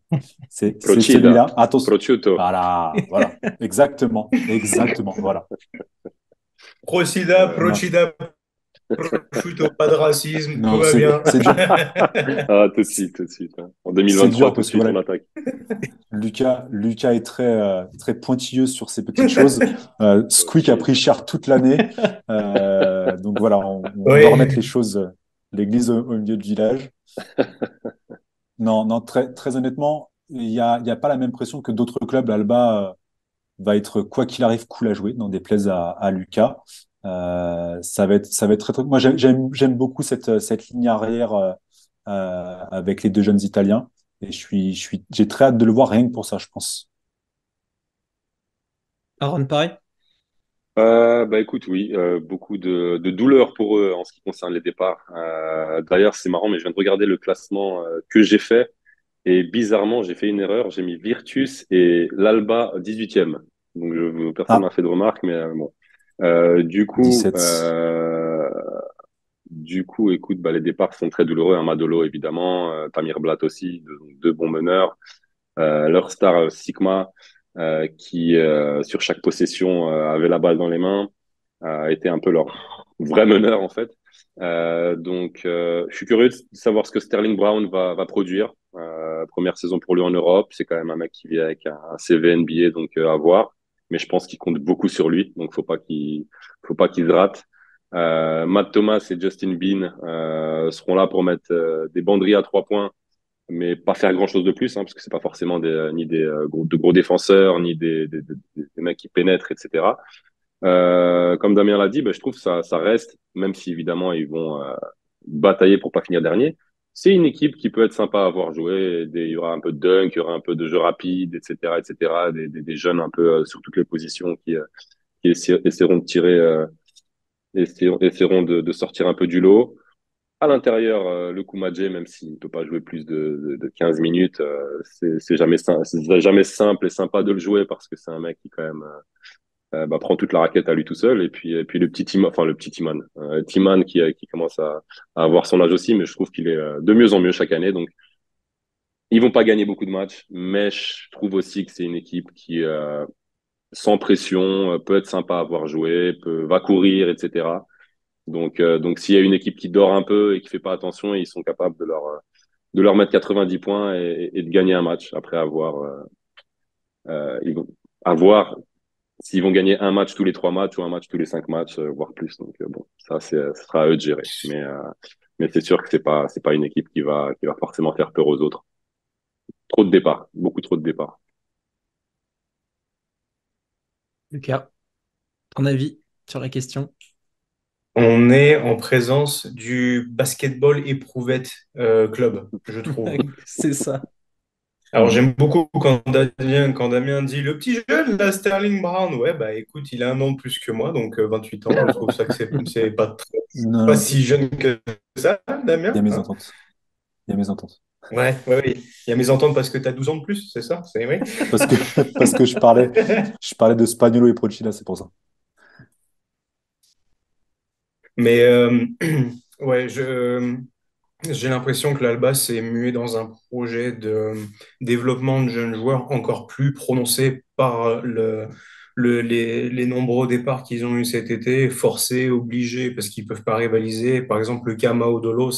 S2: C'est
S4: Procida.
S2: celui-là. Attention.
S4: Prosciutto.
S2: Voilà. Exactement. Exactement. Voilà.
S3: Procida,
S2: Non,
S3: procida, prosciutto, pas de racisme, tout
S2: non,
S3: va bien.
S2: c'est dur.
S4: Ah, tout de suite. Hein. En
S2: C'est
S4: 2023,
S2: dur
S4: tout de
S2: parce que
S4: suite, on
S2: voilà,
S4: attaque.
S2: Lucas est très pointilleux sur ces petites choses. Squeak a pris
S4: Ok.
S2: cher toute l'année. Donc voilà, on doit remettre les
S3: Oui,
S2: choses, l'église au milieu du village. Non, non, très honnêtement, il y a pas la même pression que d'autres clubs. L'Alba va être, quoi qu'il arrive, cool à jouer, n'en déplaise à Lucas. Ça va être moi, j'aime beaucoup cette ligne arrière avec les deux jeunes Italiens. Et j'ai très hâte de le voir rien que pour ça, je pense.
S1: Aaron, pareil.
S4: Bah écoute, oui, beaucoup de douleur pour eux en ce qui concerne les départs. D'ailleurs, c'est marrant, mais je viens de regarder le classement que j'ai fait et bizarrement, j'ai fait une erreur. J'ai mis Virtus et l'Alba 18e. Donc, personne m'a
S2: Ah,
S4: fait de remarque, mais bon. Euh, du coup,
S2: 17.
S4: euh, écoute, bah, les départs sont très douloureux. Hein. Madolo, évidemment, Tamir Blatt aussi, deux bons meneurs. Leur star Sigma, qui sur chaque possession avait la balle dans les mains, était un peu leur vrai meneur en fait. Je suis curieux de savoir ce que Sterling Brown va produire. Première saison pour lui en Europe, c'est quand même un mec qui vient avec un CV NBA, donc à voir. Mais je pense qu'il compte beaucoup sur lui, donc faut pas qu'il se rate. Matt Thomas et Justin Bean seront là pour mettre des banderies à 3 points mais pas faire grand-chose de plus, hein, parce que c'est pas forcément ni des de gros défenseurs, ni des mecs qui pénètrent, etc. Comme Damien l'a dit, bah, je trouve que ça reste, même si évidemment ils vont batailler pour pas finir dernier, c'est une équipe qui peut être sympa à voir jouer. Il y aura un peu de dunk, il y aura un peu de jeu rapide, etc., etc. Des jeunes un peu sur toutes les positions qui essaieront de tirer, essaieront de sortir un peu du lot. À l'intérieur, le Koumadje, même s'il ne peut pas jouer plus de 15 minutes, c'est jamais simple et sympa de le jouer parce que c'est un mec qui quand même bah, prend toute la raquette à lui tout seul. Et puis le petit Timon, enfin le petit Timon, Timan qui commence à avoir son âge aussi, mais je trouve qu'il est de mieux en mieux chaque année. Donc ils vont pas gagner beaucoup de matchs, mais je trouve aussi que c'est une équipe qui sans pression peut être sympa à voir jouer, va courir, etc. Donc s'il y a une équipe qui dort un peu et qui fait pas attention, ils sont capables de leur mettre 90 points et de gagner un match. Après ils vont avoir s'ils vont gagner un match tous les 3 matchs ou un match tous les 5 matchs, voire plus. Donc bon, ça ce sera à eux de gérer. Mais c'est sûr que c'est pas une équipe qui va forcément faire peur aux autres. Trop de départs, beaucoup trop de départs.
S1: Lucas, ton avis sur la question?
S3: on est en présence du basketball éprouvette club, je trouve.
S1: C'est ça.
S3: Alors j'aime beaucoup quand Damien dit le petit jeune, la Sterling Brown. Ouais, bah écoute, il a un an de plus que moi, donc 28 ans. Je trouve ça que c'est
S2: Non,
S3: pas
S2: non,
S3: si jeune que ça,
S2: il y a
S3: Damien.
S2: mes
S3: Hein.
S2: ententes. Il y a mes ententes.
S3: Ouais, ouais, ouais. Il y a mes ententes parce que tu as 12 ans de plus, c'est ça? C'est vrai.
S2: Parce que, parce que je parlais de Spagnolo et Procida, c'est pour ça.
S3: Mais ouais, j'ai l'impression que l'Alba s'est mué dans un projet de développement de jeunes joueurs encore plus prononcé par les nombreux départs qu'ils ont eu cet été, forcés, obligés, parce qu'ils peuvent pas rivaliser. Par exemple, le cas Maudolo,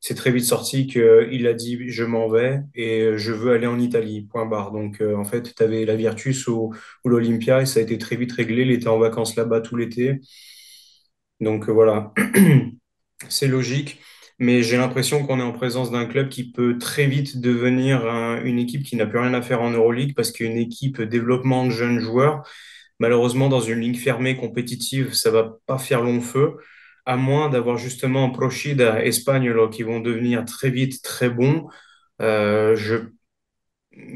S3: c'est très vite sorti qu'il a dit je m'en vais et je veux aller en Italie, point barre. Donc en fait, tu avais la Virtus ou l'Olympia et ça a été très vite réglé. Il était en vacances là-bas tout l'été. Donc voilà, c'est logique. Mais j'ai l'impression qu'on est en présence d'un club qui peut très vite devenir une équipe qui n'a plus rien à faire en Euroleague parce qu'une équipe développement de jeunes joueurs, malheureusement, dans une ligue fermée compétitive, ça va pas faire long feu, à moins d'avoir justement Procida, Espagnol, qui vont devenir très vite très bons. Euh, je,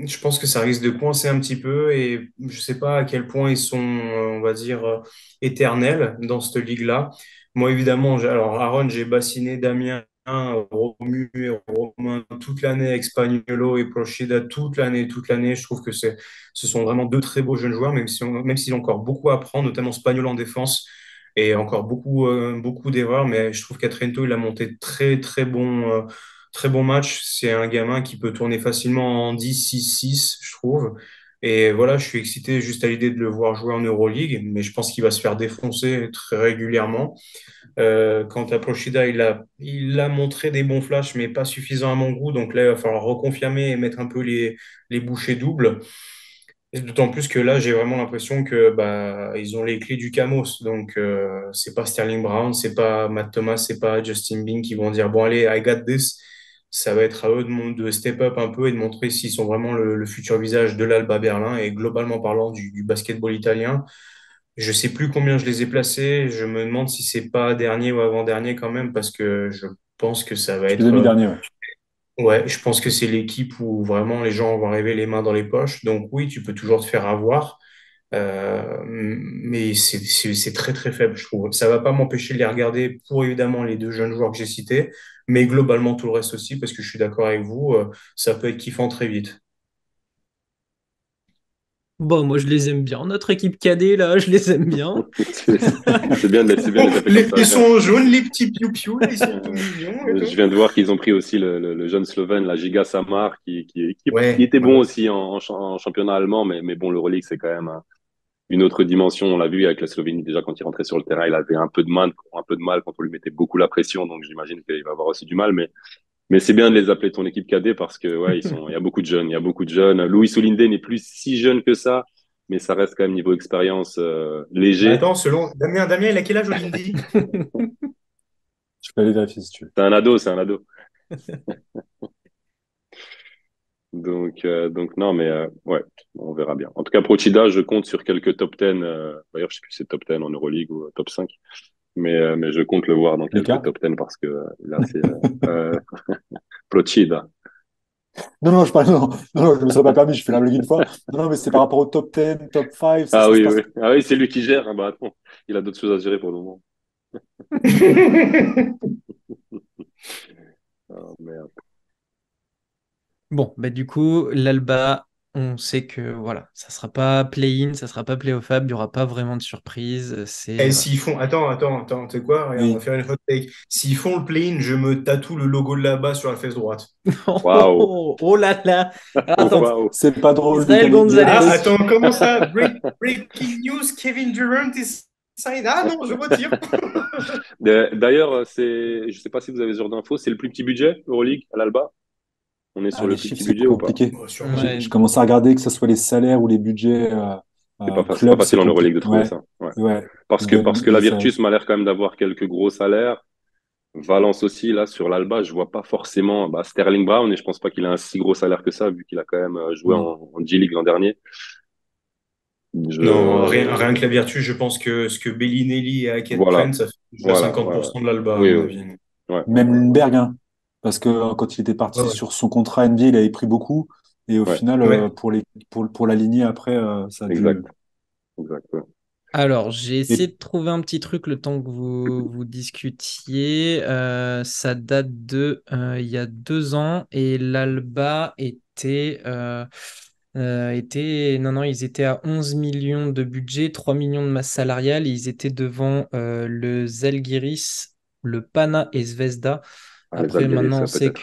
S3: je pense que ça risque de coincer un petit peu et je sais pas à quel point ils sont, on va dire, éternels dans cette ligue-là. Moi, évidemment, alors Aaron, j'ai bassiné Damien, Romu et Romain toute l'année, avec Spaniolo et Procida toute l'année, toute l'année. Je trouve que ce sont vraiment deux très beaux jeunes joueurs, même s'ils ont encore beaucoup à apprendre, notamment Spaniolo en défense et encore beaucoup d'erreurs. Mais je trouve qu'à Trento, il a monté très bon match. C'est un gamin qui peut tourner facilement en 10-6-6, je trouve. Et voilà, je suis excité juste à l'idée de le voir jouer en Euroleague, mais je pense qu'il va se faire défoncer très régulièrement. Quant à Procida, il a montré des bons flashs, mais pas suffisant à mon goût. Donc là, il va falloir reconfirmer et mettre un peu les bouchées doubles. Et d'autant plus que là, j'ai vraiment l'impression que bah ils ont les clés du Camos. Donc c'est pas Sterling Brown, c'est pas Matt Thomas, c'est pas Justin Bing qui vont dire bon allez, I got this. Ça va être à eux de step up un peu et de montrer s'ils sont vraiment le futur visage de l'Alba Berlin et globalement parlant du basketball italien. Je sais plus combien je les ai placés. Je me demande si c'est pas dernier ou avant-dernier quand même parce que je pense que ça va
S2: Je les ai
S3: être
S2: mis dernier, ouais.
S3: ouais, je pense que c'est l'équipe où vraiment les gens vont arriver les mains dans les poches. Donc oui, tu peux toujours te faire avoir, mais c'est très très faible, je trouve. Ça va pas m'empêcher de les regarder pour évidemment les deux jeunes joueurs que j'ai cités, mais globalement tout le reste aussi, parce que je suis d'accord avec vous, ça peut être kiffant très vite.
S1: Bon, moi je les aime bien. Notre équipe cadet, là, je les aime bien.
S4: C'est c'est bien de
S3: Oh,
S4: les appeler comme ça.
S3: ils sont jaunes, les petits piou-piou, là, ils sont tout mignons et
S4: Je
S3: tout.
S4: viens de voir qu'ils ont pris aussi le jeune Slovène, la Giga Samar, qui
S3: Ouais,
S4: était bon
S3: ouais.
S4: aussi en championnat allemand, mais bon, l'Euroleague, c'est quand même une autre dimension. On l'a vu avec la Slovénie, déjà quand il rentrait sur le terrain, il avait un peu de mal quand on lui mettait beaucoup la pression, donc j'imagine qu'il va avoir aussi du mal, mais c'est bien de les appeler ton équipe cadet parce que, ouais, il y a beaucoup de jeunes, il y a beaucoup de jeunes. Louis Soulindé n'est plus si jeune que ça, mais ça reste quand même niveau expérience,
S3: Bah
S4: léger.
S3: attends, selon Damien, il a quel âge, Olindi?
S2: Je peux aller vérifier si tu veux.
S4: C'est un ado, c'est un ado. Donc non, mais ouais, on verra bien. En tout cas, Procida, je compte sur quelques top 10. D'ailleurs, je sais plus si c'est top 10 en Euroleague ou top 5, mais je compte le voir dans
S2: Les
S4: quelques
S2: cas?
S4: top 10 parce que là, c'est Procida.
S2: Non, non, non, je me serais pas permis, je fais la blague une fois. Non, non, mais c'est par rapport au top 10, top 5,
S4: Ah
S2: ça se
S4: oui,
S2: passe.
S4: oui. Ah oui, c'est lui qui gère. Ah bah attends, il a d'autres choses à gérer pour le moment. Ah, merde.
S1: Bon, bah du coup, l'Alba, on sait que voilà, ça sera pas play-in, ça sera pas play-off-up, il y aura pas vraiment de surprise.
S3: Et
S1: C'est voilà.
S3: s'ils font, attends, tu sais quoi? Regarde, on va
S2: Oui.
S3: faire une hot take. S'ils font le play-in, je me tatoue le logo de là-bas sur la fesse droite.
S4: Waouh.
S1: Oh là là! Alors, attends,
S4: Waouh.
S2: C'est pas drôle de
S1: Israël
S2: gagner de
S3: Ah,
S1: Gonzalez.
S2: take.
S3: attends, comment ça? Breaking news, Kevin Durant is signed. Ah non, je retire.
S4: D'ailleurs, je sais pas si vous avez ce genre d'infos, c'est le plus petit budget Euroleague à l'Alba. On est
S2: Ah,
S4: sur le
S2: les
S4: plus
S2: chiffres,
S4: petit
S2: c'est
S4: budget ou pas?
S2: compliqué.
S3: Oh, sûrement.
S1: Ouais.
S2: Je commence à regarder que ce soit les salaires ou les budgets
S4: C'est pas
S2: club, c'est
S4: facile en
S2: compliqué.
S4: Euroleague de trouver
S2: Ouais,
S4: ça. Ouais.
S2: ouais.
S4: Parce que la Virtus m'a l'air quand même d'avoir quelques gros salaires. Valence aussi, là, sur l'Alba, je vois pas forcément Sterling Brown et je pense pas qu'il a un si gros salaire que ça, vu qu'il a quand même joué
S2: Non.
S4: en G-League l'an dernier.
S3: Non,
S4: Je,
S3: rien que la Virtus, je pense que ce que Bellinelli et Hackett
S4: voilà,
S3: prennent, ça fait déjà
S4: voilà, ouais, ouais.
S3: 50% de l'Alba, à
S4: Oui,
S3: mon
S4: oui,
S3: avis.
S2: Même
S4: ouais.
S2: Lundberg, hein, parce que quand il était
S3: Ouais,
S2: parti
S3: ouais.
S2: sur son contrat NBA, il avait pris beaucoup. Et au
S4: Ouais,
S2: final,
S3: Ouais.
S2: pour l'aligner après, ça a dû.
S4: exact, exact. Ouais.
S1: Alors, j'ai essayé
S2: Et,
S1: de trouver un petit truc le temps que vous discutiez. Ça date de il y a 2 ans et l'Alba non, non, ils étaient à 11 millions de budget, 3 millions de masse salariale. Et ils étaient devant le Zalgiris, le Pana et Zvezda.
S4: Ah, les
S1: Après,
S4: Algéries,
S1: maintenant, on
S4: ça
S1: sait
S4: peut-être.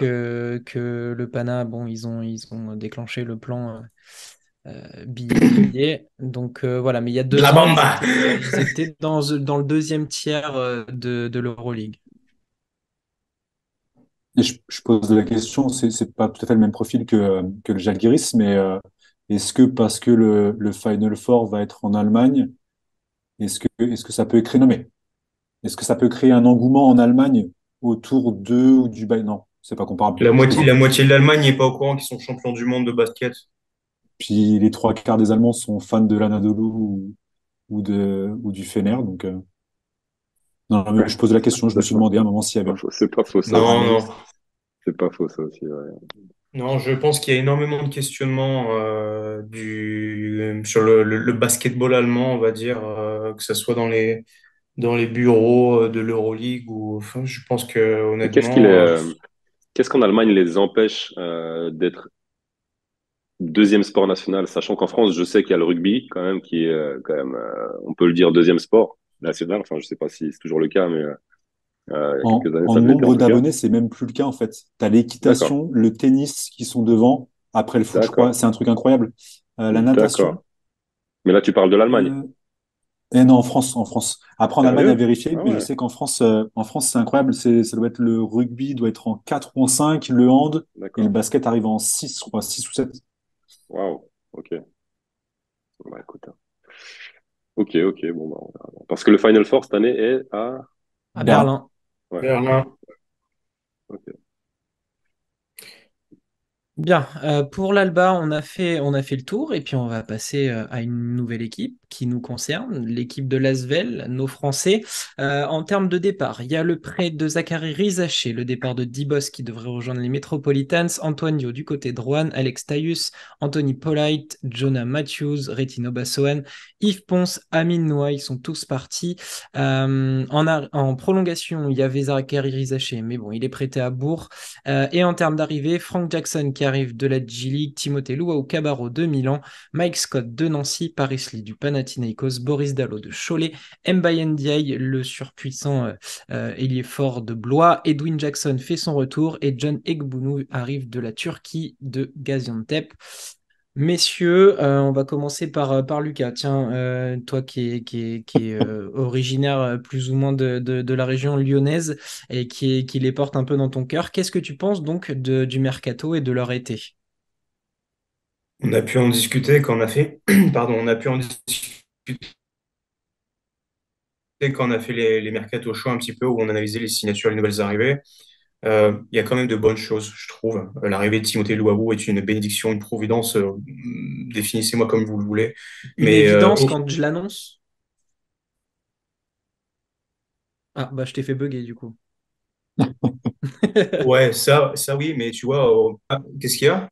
S1: que le Pana, bon, ils ont déclenché le plan. Billet. Donc voilà, mais il y a
S3: De la
S1: 2 ans,
S3: bamba!
S1: ils étaient dans le deuxième tiers de l'Euroleague.
S2: Et je pose la question, c'est pas tout à fait le même profil que le Žalgiris, mais est-ce que parce que le Final Four va être en Allemagne, est-ce que ça peut créer, non mais, est-ce que ça peut créer un engouement en Allemagne autour d'eux ou du Bayern? Non, c'est pas comparable,
S3: La
S2: je
S3: moitié,
S2: trouve.
S3: la moitié de l'Allemagne n'est pas au courant qu'ils sont champions du monde de basket.
S2: Puis les trois quarts des Allemands sont fans de l'Anadolu ou du Fener, donc non, mais je pose la question, je me
S4: C'est
S2: suis
S4: pas,
S2: demandé à un moment s'il y avait
S4: pas faux, c'est pas faux ça
S3: Non,
S4: aussi.
S3: non.
S4: C'est pas faux ça aussi, ouais.
S3: Non, je pense qu'il y a énormément de questionnements sur le basketball allemand, on va dire, que ce soit dans les bureaux de l'Euroleague ou enfin, je pense que
S4: Et
S3: honnêtement,
S4: qu'est-ce qu'en Allemagne les empêche d'être deuxième sport national, sachant qu'en France, je sais qu'il y a le rugby quand même, qui est quand même, on peut le dire, deuxième sport national. Enfin, je sais pas si c'est toujours le cas, mais il y a quelques années,
S2: en
S4: ça l'était en
S2: nombre
S4: tout cas.
S2: d'abonnés, c'est même plus le cas en fait. Tu as
S4: D'accord,
S2: l'équitation, le tennis qui sont devant. Après le foot, je crois,
S4: d'accord,
S2: c'est un truc incroyable. La natation.
S4: d'accord. Mais là, tu parles de l'Allemagne.
S2: euh, et non, en France. Après, en Allemagne, à
S4: Sérieux?
S2: vérifier,
S4: Ah
S2: mais je
S4: ouais,
S2: sais qu'en France, c'est incroyable. Ça doit être le rugby, doit être en 4 ou en 5, le hand, et le
S4: d'accord.
S2: basket arrive en 6, je crois, 6 ou 7.
S4: Waouh, ok. Bah, écoute, hein. Ok, ok, bon, bah, on verra bien. Parce que le Final Four cette année est à...
S1: À
S2: Berlin.
S1: Berlin.
S4: Ouais,
S3: Berlin.
S4: ok.
S1: Bien, pour l'Alba, on a fait le tour et puis on va passer à une nouvelle équipe qui nous concerne, l'équipe de l'Asvel, nos Français. En termes de départ, il y a le prêt de Zachary Rizaché, le départ de Dibos qui devrait rejoindre les Metropolitans, Antoine du côté de Rouen, Alex Taius, Anthony Polite, Jonah Matthews, Retino Bassoan, Yves Ponce, Amine Noah, ils sont tous partis. En prolongation, il y avait Zachary Rizaché, mais bon, il est prêté à Bourg. Et en termes d'arrivée, Frank Jackson qui arrive de la G-League, Timothée Luau Cabarro de Milan, Mike Scott de Nancy, Paris Lee du Panathinaikos, Boris Dallo de Cholet, Mbaye Ndiaye, le surpuissant ailier fort de Blois, Edwin Jackson fait son retour et John Egbunu arrive de la Turquie de Gaziantep. Messieurs, on va commencer par Lucas. Tiens, toi qui est originaire plus ou moins de la région lyonnaise et qui les porte un peu dans ton cœur, qu'est-ce que tu penses donc du mercato et de leur été?
S3: On a pu en discuter quand on a fait, pardon, on a pu en discuter quand on a fait les mercato show un petit peu où on analysait les signatures, les nouvelles arrivées. Il y a quand même de bonnes choses, je trouve. L'arrivée de Timothée Luabu est une bénédiction, une providence. Définissez-moi comme vous le voulez.
S1: Une
S3: Mais
S1: évidence quand je l'annonce? Ah, bah je t'ai fait bugger du coup.
S3: ouais, ça oui, mais tu vois, qu'est-ce qu'il y a?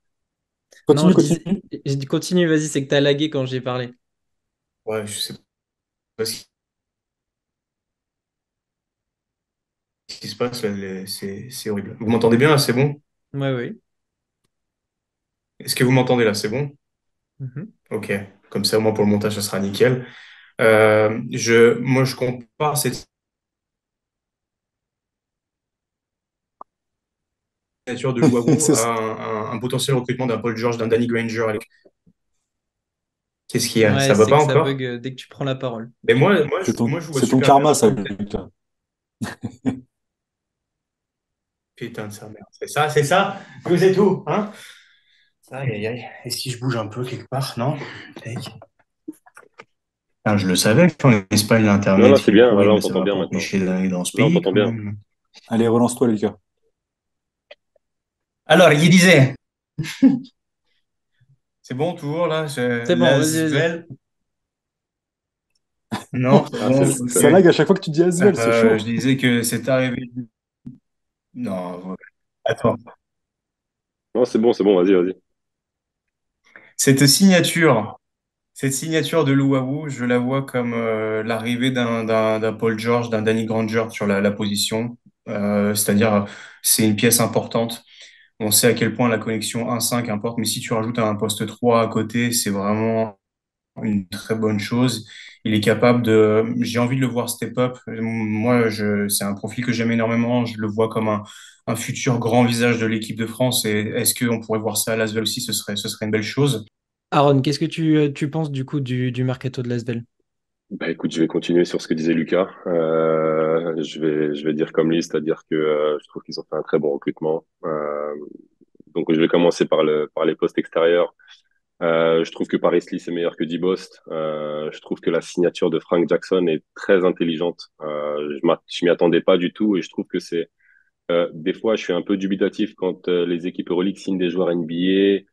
S1: Non,
S2: Continue,
S1: je disais,
S2: continue.
S1: je dis continue, vas-y, c'est que t'as lagué quand j'ai parlé.
S3: Ouais, je sais pas ce qui se passe là, c'est horrible. Vous m'entendez bien là, c'est bon?
S1: Ouais, oui.
S3: Est-ce que vous m'entendez là, c'est bon?
S1: Mhm.
S3: Ok, comme ça au moins pour le montage, ça sera nickel. Moi, je compare cette signature de Luabu à
S2: C'est-
S3: un potentiel recrutement d'un Paul George, d'un Danny Granger. Qu'est-ce qu'il y a?
S1: Ouais,
S3: Ça va
S1: c'est
S3: pas
S1: que ça
S3: encore?
S1: bug dès que tu prends la parole.
S3: Mais moi,
S2: C'est ton,
S3: moi, je vois
S2: c'est ton
S3: super bien
S2: karma, ça,
S3: maintenant.
S2: Lucas.
S3: Putain de sa mère. C'est ça, que c'est tout, hein? Aïe, aïe, aïe. Et si je bouge un peu quelque part, non? Tac. Ah, je le savais qu'en Espagne,
S4: Non, là,
S3: l'Internet,
S4: c'est
S3: il est
S4: bien.
S3: pourri,
S4: Là, on
S3: mais ça
S4: t'entend
S3: va
S4: bien
S3: pas
S4: maintenant.
S3: empêcher d'aller dans ce
S4: Là, on
S3: pays,
S4: t'entend
S3: quand
S4: bien.
S3: même.
S2: Allez, relance-toi, Lucas.
S3: Alors, il disait, c'est bon, toujours, là,
S1: C'est bon, vas-y, vas-y.
S3: Lasvel. Non, c'est
S4: Ah,
S3: bon, ok.
S2: Ça lag à chaque fois que tu dis Asvel, c'est
S3: Je
S2: chaud.
S3: disais que c'est arrivé. Non, ouais. Attends.
S4: non, c'est bon, vas-y, vas-y.
S3: Cette signature, cette signature de Luawu, je la vois comme l'arrivée d'un Paul George, d'un Danny Granger sur la position. C'est-à-dire, c'est une pièce importante. On sait à quel point la connexion 1-5 importe, mais si tu rajoutes un poste 3 à côté, c'est vraiment une très bonne chose. Il est capable j'ai envie de le voir step up. Moi, c'est un profil que j'aime énormément. Je le vois comme un futur grand visage de l'équipe de France. Et est-ce qu'on pourrait voir ça à Lasvel aussi? Ce serait une belle chose.
S1: Aaron, qu'est-ce que tu penses du coup du mercato de l'Asvel?
S4: Bah écoute, je vais continuer sur ce que disait Lucas. Je vais dire comme lui, c'est-à-dire que je trouve qu'ils ont fait un très bon recrutement. Donc je vais commencer par les postes extérieurs. Je trouve que Paris Lee c'est meilleur que Dibost. Je trouve que la signature de Frank Jackson est très intelligente. Je m'y attendais pas du tout et je trouve que c'est des fois je suis un peu dubitatif quand les équipes Euroleague signent des joueurs NBA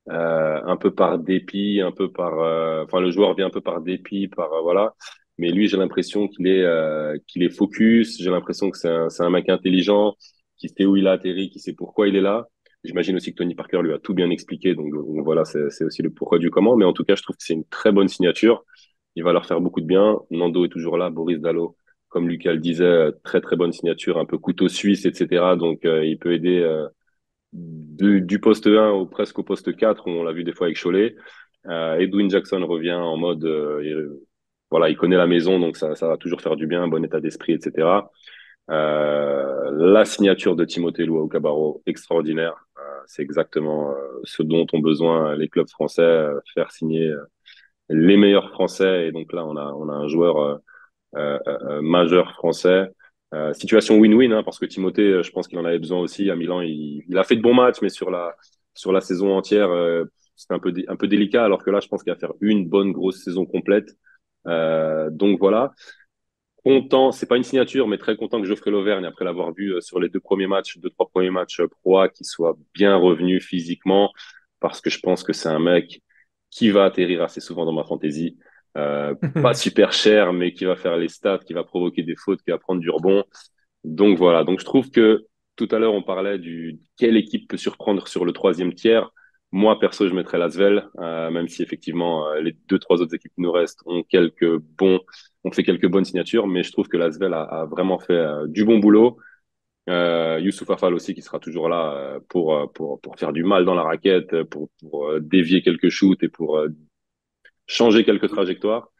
S4: un peu par dépit, un peu par, enfin le joueur vient un peu par dépit, par voilà. Mais lui, j'ai l'impression qu'il est focus. J'ai l'impression que c'est un mec intelligent, qui sait où il a atterri, qui sait pourquoi il est là. J'imagine aussi que Tony Parker lui a tout bien expliqué, donc voilà, c'est aussi le pourquoi du comment. Mais en tout cas, je trouve que c'est une très bonne signature. Il va leur faire beaucoup de bien. Nando est toujours là, Boris Dallo, comme Lucas le disait, très très bonne signature, un peu couteau suisse, etc. Donc il peut aider. Du poste 1 presque au poste 4, on l'a vu des fois avec Cholet. Edwin Jackson revient en mode, voilà, il connaît la maison, donc ça va toujours faire du bien, un bon état d'esprit, etc. La signature de Timothée Luau-Cabarro, extraordinaire. C'est exactement ce dont ont besoin les clubs français, faire signer les meilleurs Français. Et donc là, on a un joueur majeur français. Situation win-win, hein, parce que Timothée, je pense qu'il en avait besoin aussi. À Milan, il a fait de bons matchs, mais sur la saison entière, c'était un peu délicat, alors que là, je pense qu'il va faire une bonne grosse saison complète. Donc voilà, content, c'est pas une signature, mais très content que Geoffrey Lauvergne, après l'avoir vu sur les deux, trois premiers matchs pro A, qu'il soit bien revenu physiquement, parce que je pense que c'est un mec qui va atterrir assez souvent dans ma fantasy. Pas super cher, mais qui va faire les stats, qui va provoquer des fautes, qui va prendre du rebond. Donc voilà. Donc je trouve que tout à l'heure, on parlait du quelle équipe peut surprendre sur le troisième tiers. Moi, perso, je mettrais l'Asvel, même si effectivement les deux, trois autres équipes qui nous restent ont fait quelques bonnes signatures, mais je trouve que l'Asvel a vraiment fait du bon boulot. Youssouf Afal aussi qui sera toujours là pour faire du mal dans la raquette, pour dévier quelques shoots et pour changer quelques trajectoires.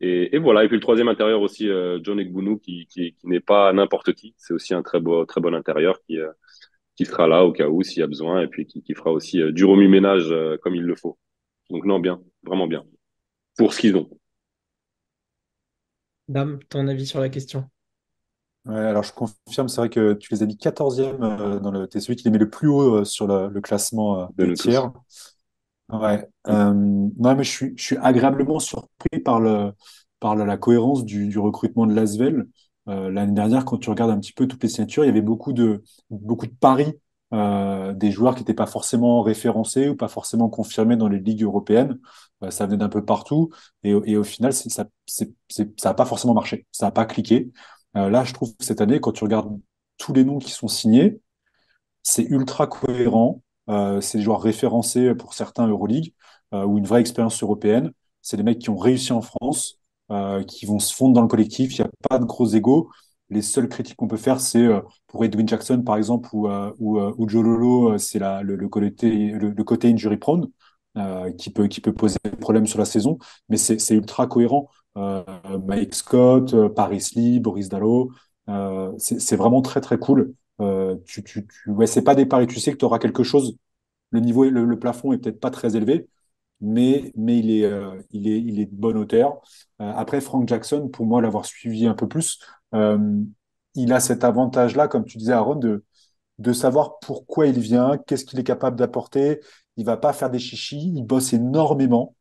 S4: Et voilà. Et puis le troisième intérieur aussi, John Egbounou, qui n'est pas n'importe qui. C'est aussi un très bon intérieur qui sera là au cas où s'il y a besoin et puis qui fera aussi du remue-ménage comme il le faut. Donc non, bien, vraiment bien. Pour ce qu'ils ont.
S1: Dame, ton avis sur la question?
S2: Ouais, alors je confirme, c'est vrai que tu les as mis 14e t'es celui qui les met le plus haut sur le classement
S4: De
S2: des
S4: nous tous.
S2: tiers. Ouais. Non, mais je suis agréablement surpris par la cohérence du recrutement de l'Asvel. L'année dernière, quand tu regardes un petit peu toutes les signatures, il y avait beaucoup de paris des joueurs qui n'étaient pas forcément référencés ou pas forcément confirmés dans les ligues européennes. Ça venait d'un peu partout. Et au final, ça n'a pas forcément marché. Ça n'a pas cliqué. Là, je trouve que cette année, quand tu regardes tous les noms qui sont signés, c'est ultra cohérent. C'est des joueurs référencés pour certains Euroleague ou une vraie expérience européenne. C'est des mecs qui ont réussi en France, qui vont se fondre dans le collectif. Il n'y a pas de gros égos. Les seules critiques qu'on peut faire, c'est pour Edwin Jackson, par exemple, ou Joe Lolo, c'est le côté injury prone qui peut poser problème sur la saison. Mais c'est ultra cohérent. Euh, Mike Scott, Paris Lee, Boris Dallo, c'est vraiment très, très cool. Ouais, c'est pas des paris, tu sais que tu auras quelque chose. Le niveau, le plafond est peut-être pas très élevé, mais il est de bonne hauteur. Après, Frank Jackson, pour moi, l'avoir suivi un peu plus, euh, il a cet avantage-là, comme tu disais, Aaron, de savoir pourquoi il vient, qu'est-ce qu'il est capable d'apporter. Il va pas faire des chichis, il bosse énormément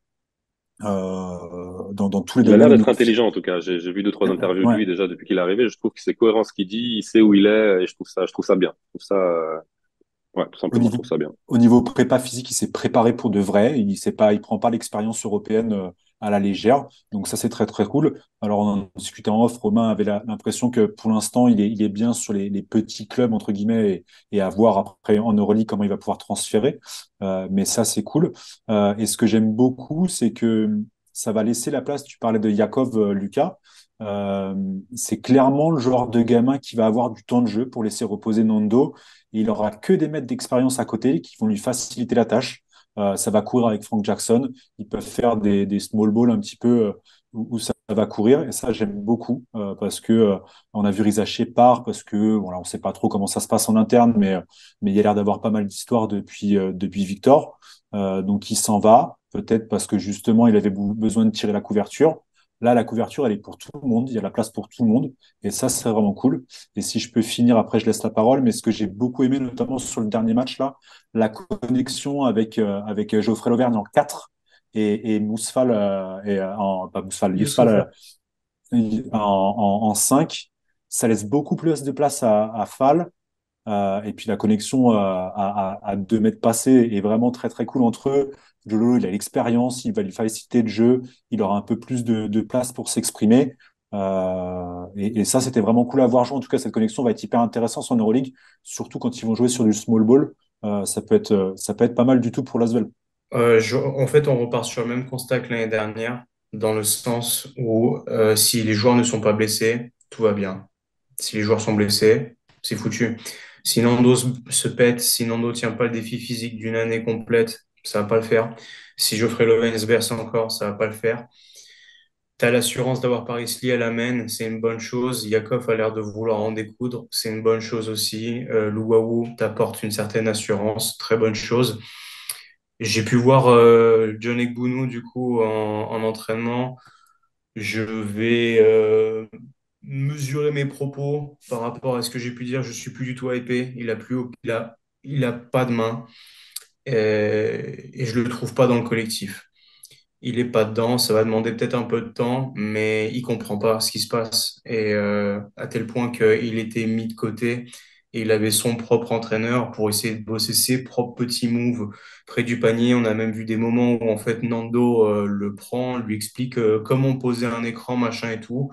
S2: dans tous les
S4: Il a l'air
S2: domaines.
S4: d'être intelligent en tout cas. J'ai vu deux, trois interviews de
S2: Ouais.
S4: lui déjà depuis qu'il est arrivé. Je trouve que c'est cohérent ce qu'il dit, il sait où il est et je trouve ça bien. Je trouve ça, ouais, tout
S2: Au
S4: simplement, je
S2: niveau,
S4: trouve ça bien.
S2: au niveau prépa physique, il s'est préparé pour de vrai. Il prend pas l'expérience européenne à la légère. Donc ça, c'est très, très cool. Alors, on en discutait en off. Romain avait l'impression que pour l'instant, il est bien sur les petits clubs, entre guillemets, et à voir après en Euroleague comment il va pouvoir transférer. Mais ça, c'est cool. Et ce que j'aime beaucoup, c'est que ça va laisser la place. Tu parlais de Yakov, Lucas. Euh, c'est clairement le genre de gamin qui va avoir du temps de jeu pour laisser reposer Nando et il aura que des mètres d'expérience à côté qui vont lui faciliter la tâche. Ça va courir avec Frank Jackson. Ils peuvent faire des small balls un petit peu où ça va courir. Et ça, j'aime beaucoup parce que on a vu Rizaché part parce que voilà, on ne sait pas trop comment ça se passe en interne, mais il y a l'air d'avoir pas mal d'histoires depuis Victor. Donc il s'en va, peut-être parce que justement, il avait besoin de tirer la couverture. Là, la couverture, elle est pour tout le monde. Il y a la place pour tout le monde. Et ça, c'est vraiment cool. Et si je peux finir, après, je laisse la parole. Mais ce que j'ai beaucoup aimé, notamment sur le dernier match, là, la connexion avec Geoffrey Lauvergne en 4 et Mousfal, pas Mousfal, Yousfal
S3: Youssouf.
S2: en 5. Ça laisse beaucoup plus de place à Fall. Et puis la connexion à 2 mètres passés est vraiment très très cool entre eux. Jolo, il a l'expérience, il va lui faciliter le jeu, il aura un peu plus de place pour s'exprimer. Et ça, c'était vraiment cool à voir jouer. En tout cas, cette connexion va être hyper intéressante en Euroleague, surtout quand ils vont jouer sur du small ball. Ça peut être pas mal du tout pour l'Asvel.
S3: En fait, on repart sur le même constat que l'année dernière, dans le sens où si les joueurs ne sont pas blessés, tout va bien. Si les joueurs sont blessés, c'est foutu. Si Nando se pète, si Nando tient pas le défi physique d'une année complète, ça va pas le faire. Si Geoffrey Lovren se berce encore, ça va pas le faire. Tu as l'assurance d'avoir Paris Lee à la main, c'est une bonne chose. Yakov a l'air de vouloir en découdre, c'est une bonne chose aussi. Louwaou t'apporte une certaine assurance, très bonne chose. J'ai pu voir John Egbounou du coup en entraînement. Je vais mesurer mes propos par rapport à ce que j'ai pu dire. Je suis plus du tout hypé. Il a pas de main et je le trouve pas dans le collectif. Il est pas dedans. Ça va demander peut-être un peu de temps, mais il comprend pas ce qui se passe et à tel point qu'il était mis de côté. Et il avait son propre entraîneur pour essayer de bosser ses propres petits moves près du panier. On a même vu des moments où en fait Nando le prend, lui explique comment poser un écran, machin et tout.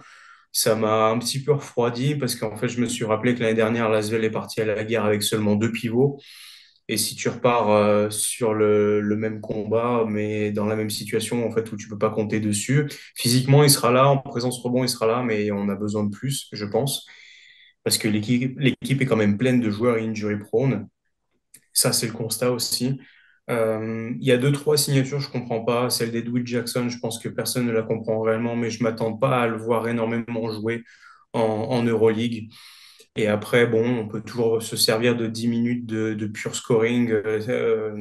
S3: Ça m'a un petit peu refroidi parce qu'en fait, je me suis rappelé que l'année dernière, l'Asvel est parti à la guerre avec seulement 2 pivots. Et si tu repars sur le même combat, mais dans la même situation, en fait, où tu peux pas compter dessus, physiquement, il sera là, en présence rebond, il sera là, mais on a besoin de plus, je pense, parce que l'équipe est quand même pleine de joueurs injury prone. Ça, c'est le constat aussi. Il y a deux, trois signatures, je comprends pas. Celle d'Edwin Jackson, je pense que personne ne la comprend réellement, mais je m'attends pas à le voir énormément jouer en Euroleague. Et après, bon, on peut toujours se servir de 10 minutes de pur scoring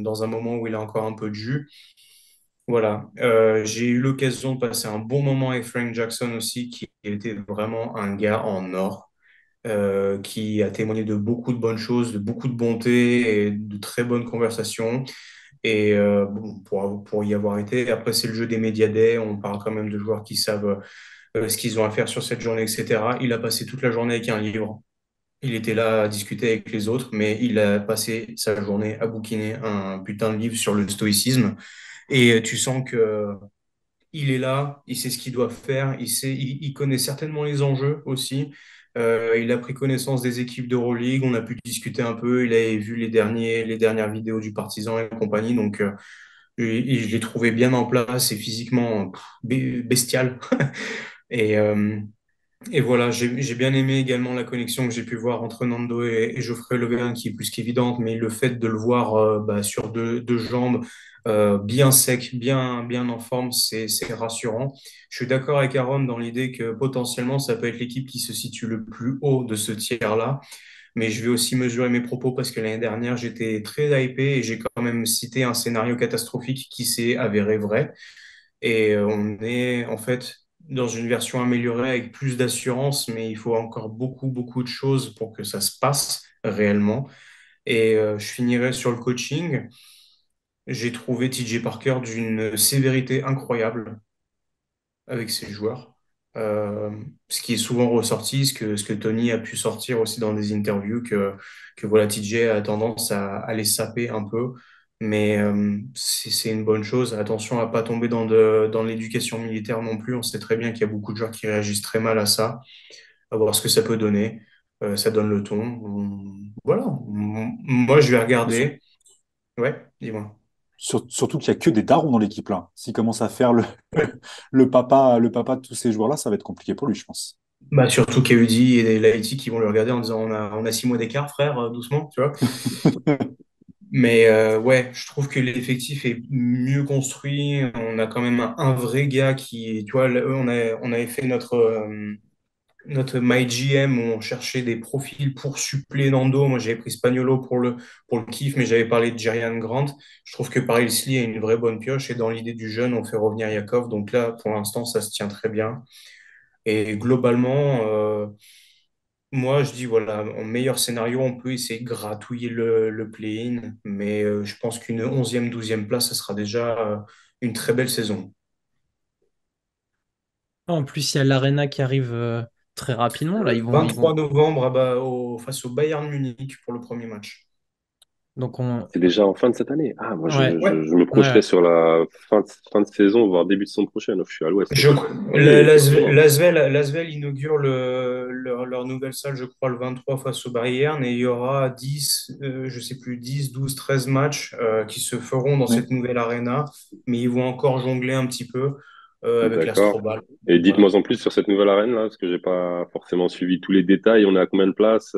S3: dans un moment où il a encore un peu de jus. Voilà. J'ai eu l'occasion de passer un bon moment avec Frank Jackson aussi, qui était vraiment un gars en or, qui a témoigné de beaucoup de bonnes choses, de beaucoup de bonté et de très bonnes conversations. Et bon, pour y avoir été, après, c'est le jeu des médias day. On parle quand même de joueurs qui savent ce qu'ils ont à faire sur cette journée, etc. Il a passé toute la journée avec un livre. Il était là à discuter avec les autres, mais il a passé sa journée à bouquiner un putain de livre sur le stoïcisme. Et tu sens que il est là, il sait ce qu'il doit faire, il connaît certainement les enjeux aussi. Il a pris connaissance des équipes d'Euroleague, on a pu discuter un peu, il avait vu les dernières vidéos du Partizan et compagnie, donc et je l'ai trouvé bien en place et physiquement bestial. Et, et voilà, j'ai bien aimé également la connexion que j'ai pu voir entre Nando et Geoffrey Levein, qui est plus qu'évidente, mais le fait de le voir sur deux jambes, bien sec, bien en forme, c'est rassurant. Je suis d'accord avec Aaron dans l'idée que potentiellement, ça peut être l'équipe qui se situe le plus haut de ce tiers-là, mais je vais aussi mesurer mes propos parce que l'année dernière, j'étais très hypé et j'ai quand même cité un scénario catastrophique qui s'est avéré vrai. Et on est en fait dans une version améliorée avec plus d'assurance, mais il faut encore beaucoup de choses pour que ça se passe réellement. Et je finirai sur le coaching. J'ai trouvé TJ Parker d'une sévérité incroyable avec ses joueurs. Euh, Ce qui est souvent ressorti, ce que Tony a pu sortir aussi dans des interviews, que voilà, TJ a tendance à les saper un peu, mais c'est une bonne chose. Attention à pas tomber dans l'éducation militaire non plus. On sait très bien qu'il y a beaucoup de joueurs qui réagissent très mal à ça, à voir ce que ça peut donner. Ça donne le ton. Voilà. Moi, je vais regarder. Ouais, dis-moi.
S2: Surtout qu'il y a que des darons dans l'équipe là. S'il commence à faire le papa de tous ces joueurs-là, ça va être compliqué pour lui, je pense.
S3: Bah, surtout KUD et Laïti qui vont le regarder en disant on a 6 mois d'écart, frère, doucement, tu vois. Mais ouais, je trouve que l'effectif est mieux construit. On a quand même un vrai gars qui, tu vois, on avait fait notre MyGM où on cherchait des profils pour suppléer Nando. Moi, j'avais pris Spagnolo pour le kiff, mais j'avais parlé de Jerian Grant. Je trouve que Paris Lee a une vraie bonne pioche et dans l'idée du jeune, on fait revenir Yakov. Donc là, pour l'instant, ça se tient très bien. Et globalement, moi, je dis, voilà, en meilleur scénario, on peut essayer de gratouiller le play-in, mais je pense qu'une 11e, 12e place, ça sera déjà une très belle saison.
S1: En plus, il y a l'Arena qui arrive très rapidement. Là,
S3: Le
S1: ils
S3: 23
S1: vont.
S3: novembre, face au Bayern Munich pour le premier match.
S1: Donc on.
S4: C'est déjà en fin de cette année. Ah, moi,
S1: Ouais,
S3: Ouais.
S4: je me
S1: ouais,
S4: projetais
S1: ouais.
S4: sur la fin de saison, voire début de saison prochaine. Je suis à l'ouest.
S3: Je,
S4: Ah oui, effectivement.
S3: L'Asvel inaugure leur nouvelle salle, je crois, le 23 face au Bayern, et il y aura 10, je sais plus, 10, 12, 13 matchs qui se feront dans
S2: Oui.
S3: cette nouvelle arena, mais ils vont encore jongler un petit peu avec
S4: D'accord.
S3: l'Astrobal.
S4: Et
S3: Donc, voilà.
S4: dites-moi en plus sur cette nouvelle arène là, parce que j'ai pas forcément suivi tous les détails. On est à combien de places?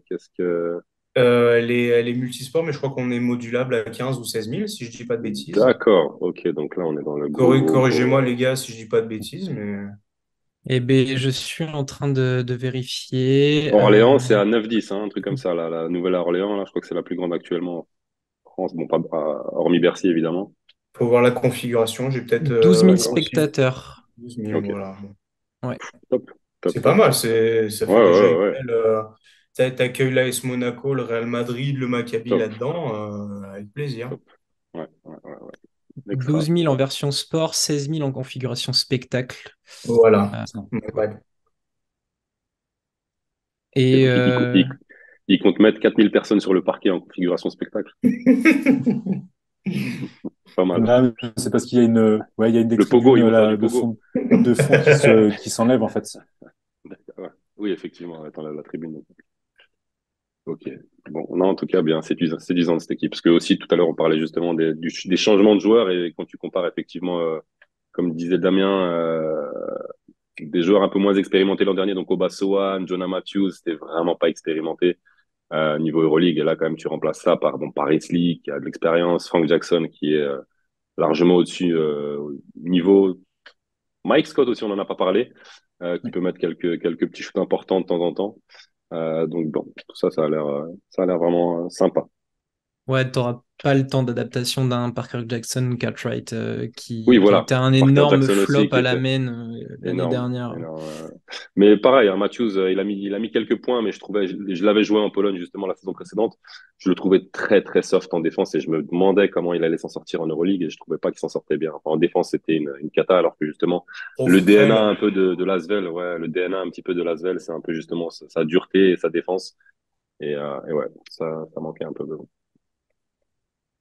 S4: Qu'est-ce que...
S3: Elle est multisport, mais je crois qu'on est modulable à 15 ou 16 000, si je dis pas de bêtises.
S4: D'accord. Ok, donc là on est dans le gros.
S3: Corrigez-moi, les gars, si je dis pas de bêtises, mais
S1: Eh ben, je suis en train de vérifier.
S4: Orléans, c'est à 9-10, hein, un truc comme ça. Là, la nouvelle Orléans, là, je crois que c'est la plus grande actuellement en France. Bon, pas hormis Bercy évidemment.
S3: faut voir la configuration. J'ai peut-être
S1: 12 000
S3: ouais, aussi
S1: spectateurs.
S3: 12 000,
S4: Ok,
S3: voilà.
S1: Ouais.
S4: top, top,
S3: C'est pas
S4: top,
S3: mal,
S4: top, top.
S3: ça
S4: Ouais,
S3: fait déjà
S4: ouais,
S3: une
S4: ouais,
S3: belle. T'accueilles l'AS Monaco, le Real Madrid, le Maccabi
S4: top,
S3: là-dedans, avec plaisir.
S4: top. Ouais, ouais, ouais, ouais. Extra.
S1: 12 000 en version sport, 16 000 en configuration spectacle.
S3: Voilà.
S1: Euh,
S2: Ça.
S3: Ouais.
S4: Et
S1: et
S4: donc, il compte mettre 4 000 personnes sur le parquet en configuration spectacle. Pas mal.
S2: Là, c'est parce qu'il y a ouais, il y a une des
S4: Le pogo,
S2: tribunes
S4: ils vont faire
S2: là,
S4: du pogo.
S2: de fond qui s'enlève en fait.
S4: D'accord, ouais. Oui, effectivement, attends, la tribune. Ok. Bon, non, en tout cas, bien, séduisant de cette équipe. Parce que aussi, tout à l'heure, on parlait justement des changements de joueurs et quand tu compares effectivement, comme disait Damien, des joueurs un peu moins expérimentés l'an dernier, donc Oba Sowan, Jonah Matthews, c'était vraiment pas expérimenté niveau Euroleague. Et là, quand même, tu remplaces ça par bon, Paris Lee, qui a de l'expérience, Frank Jackson, qui est largement au-dessus niveau. Mike Scott aussi, on n'en a pas parlé, qui peut mettre quelques petits shoots importants de temps en temps. Donc bon, tout ça, ça a l'air vraiment sympa.
S1: ouais, t'auras pas le temps d'adaptation d'un Parker Jackson Cartwright
S4: Oui,
S1: qui a
S4: voilà.
S1: été un
S4: Parker
S1: énorme
S4: Jackson
S1: flop
S4: aussi, qui
S1: à la
S4: était
S1: main l'année
S4: énorme,
S1: dernière.
S4: énorme. Mais pareil, hein, Matthews, il a mis quelques points, mais je l'avais joué en Pologne justement la saison précédente. Je le trouvais très très soft en défense et je me demandais comment il allait s'en sortir en Euroleague et je trouvais pas qu'il s'en sortait bien. Enfin, en défense, c'était une cata, alors que justement
S3: Trop
S4: le DNA
S3: frêle.
S4: un peu de l'Asvel, ouais, le DNA un petit peu de l'Asvel, c'est un peu justement sa dureté et sa défense. Et ouais, ça manquait un peu.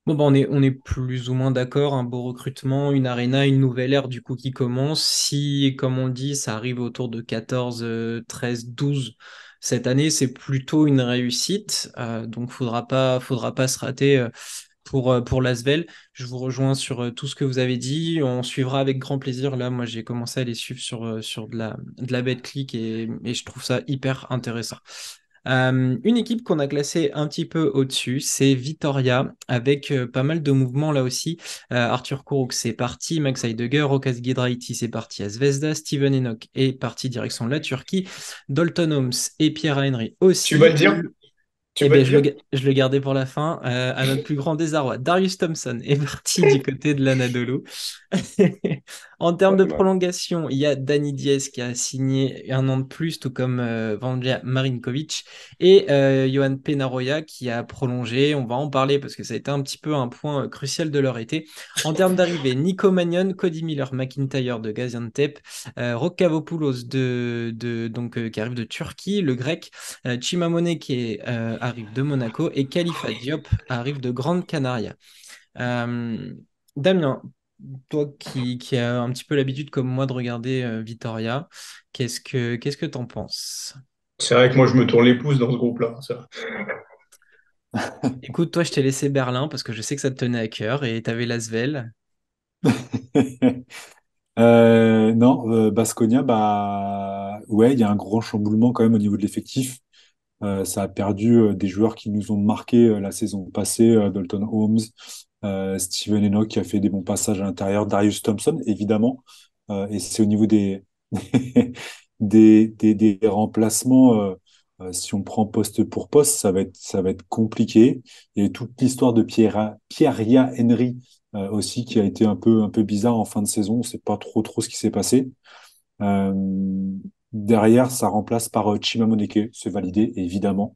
S1: Bon, bah, on est plus ou moins d'accord. Un beau recrutement, une arena, une nouvelle ère du coup qui commence. Si, comme on le dit, ça arrive autour de 14, 13, 12 cette année, c'est plutôt une réussite. Donc, faudra pas se rater pour l'Asvel. Je vous rejoins sur tout ce que vous avez dit. On suivra avec grand plaisir. Là, moi, j'ai commencé à les suivre sur de la BetClick et je trouve ça hyper intéressant. Une équipe qu'on a classée un petit peu au-dessus, c'est Vitoria, avec pas mal de mouvements là aussi. Arthur Kourouk, c'est parti. Max Heidegger, Rokas Giedraitis, c'est parti à Zvezda. Steven Enoch est parti direction de la Turquie. Dalton Holmes et Pierre Henry
S3: Tu vas le
S1: aussi.
S3: dire? Tu
S1: Eh
S3: vas
S1: ben,
S3: le dire?
S1: je le gardais pour la fin. À notre plus grand désarroi, Darius Thompson est parti du côté de l'Anadolu. En termes
S4: Pas
S1: de
S4: plus mal.
S1: prolongation, il y a Dani Diez qui a signé un an de plus, tout comme Vanja Marinkovic, et Johan Penaroya qui a prolongé. On va en parler parce que ça a été un petit peu un point crucial de leur été. En termes d'arrivée, Nico Magnon, Cody Miller, McIntyre de Gaziantep, Rokavopoulos donc, qui arrive de Turquie, le grec, Chimamone qui arrive de Monaco et Khalifa Diop arrive de Grande Canaria. Euh, Damien, toi qui as un petit peu l'habitude comme moi de regarder Vitoria, qu'est-ce que t'en penses?
S3: C'est vrai que moi, je me tourne les pouces dans ce groupe-là.
S1: Écoute, toi, je t'ai laissé Berlin parce que je sais que ça te tenait à cœur et t'avais Lasvel.
S2: Non, Baskonia, bah ouais, il y a un grand chamboulement quand même au niveau de l'effectif. Ça a perdu des joueurs qui nous ont marqué la saison passée, Dalton Holmes, Steven Enoch qui a fait des bons passages à l'intérieur, Darius Thompson évidemment. Et c'est au niveau des des remplacements, si on prend poste pour poste, ça va être compliqué. Il y a eu toute l'histoire de Pierre-Ria Henry aussi qui a été un peu bizarre en fin de saison. On ne sait pas trop ce qui s'est passé. Euh, Derrière, ça remplace par Chimamoneke, c'est validé, évidemment.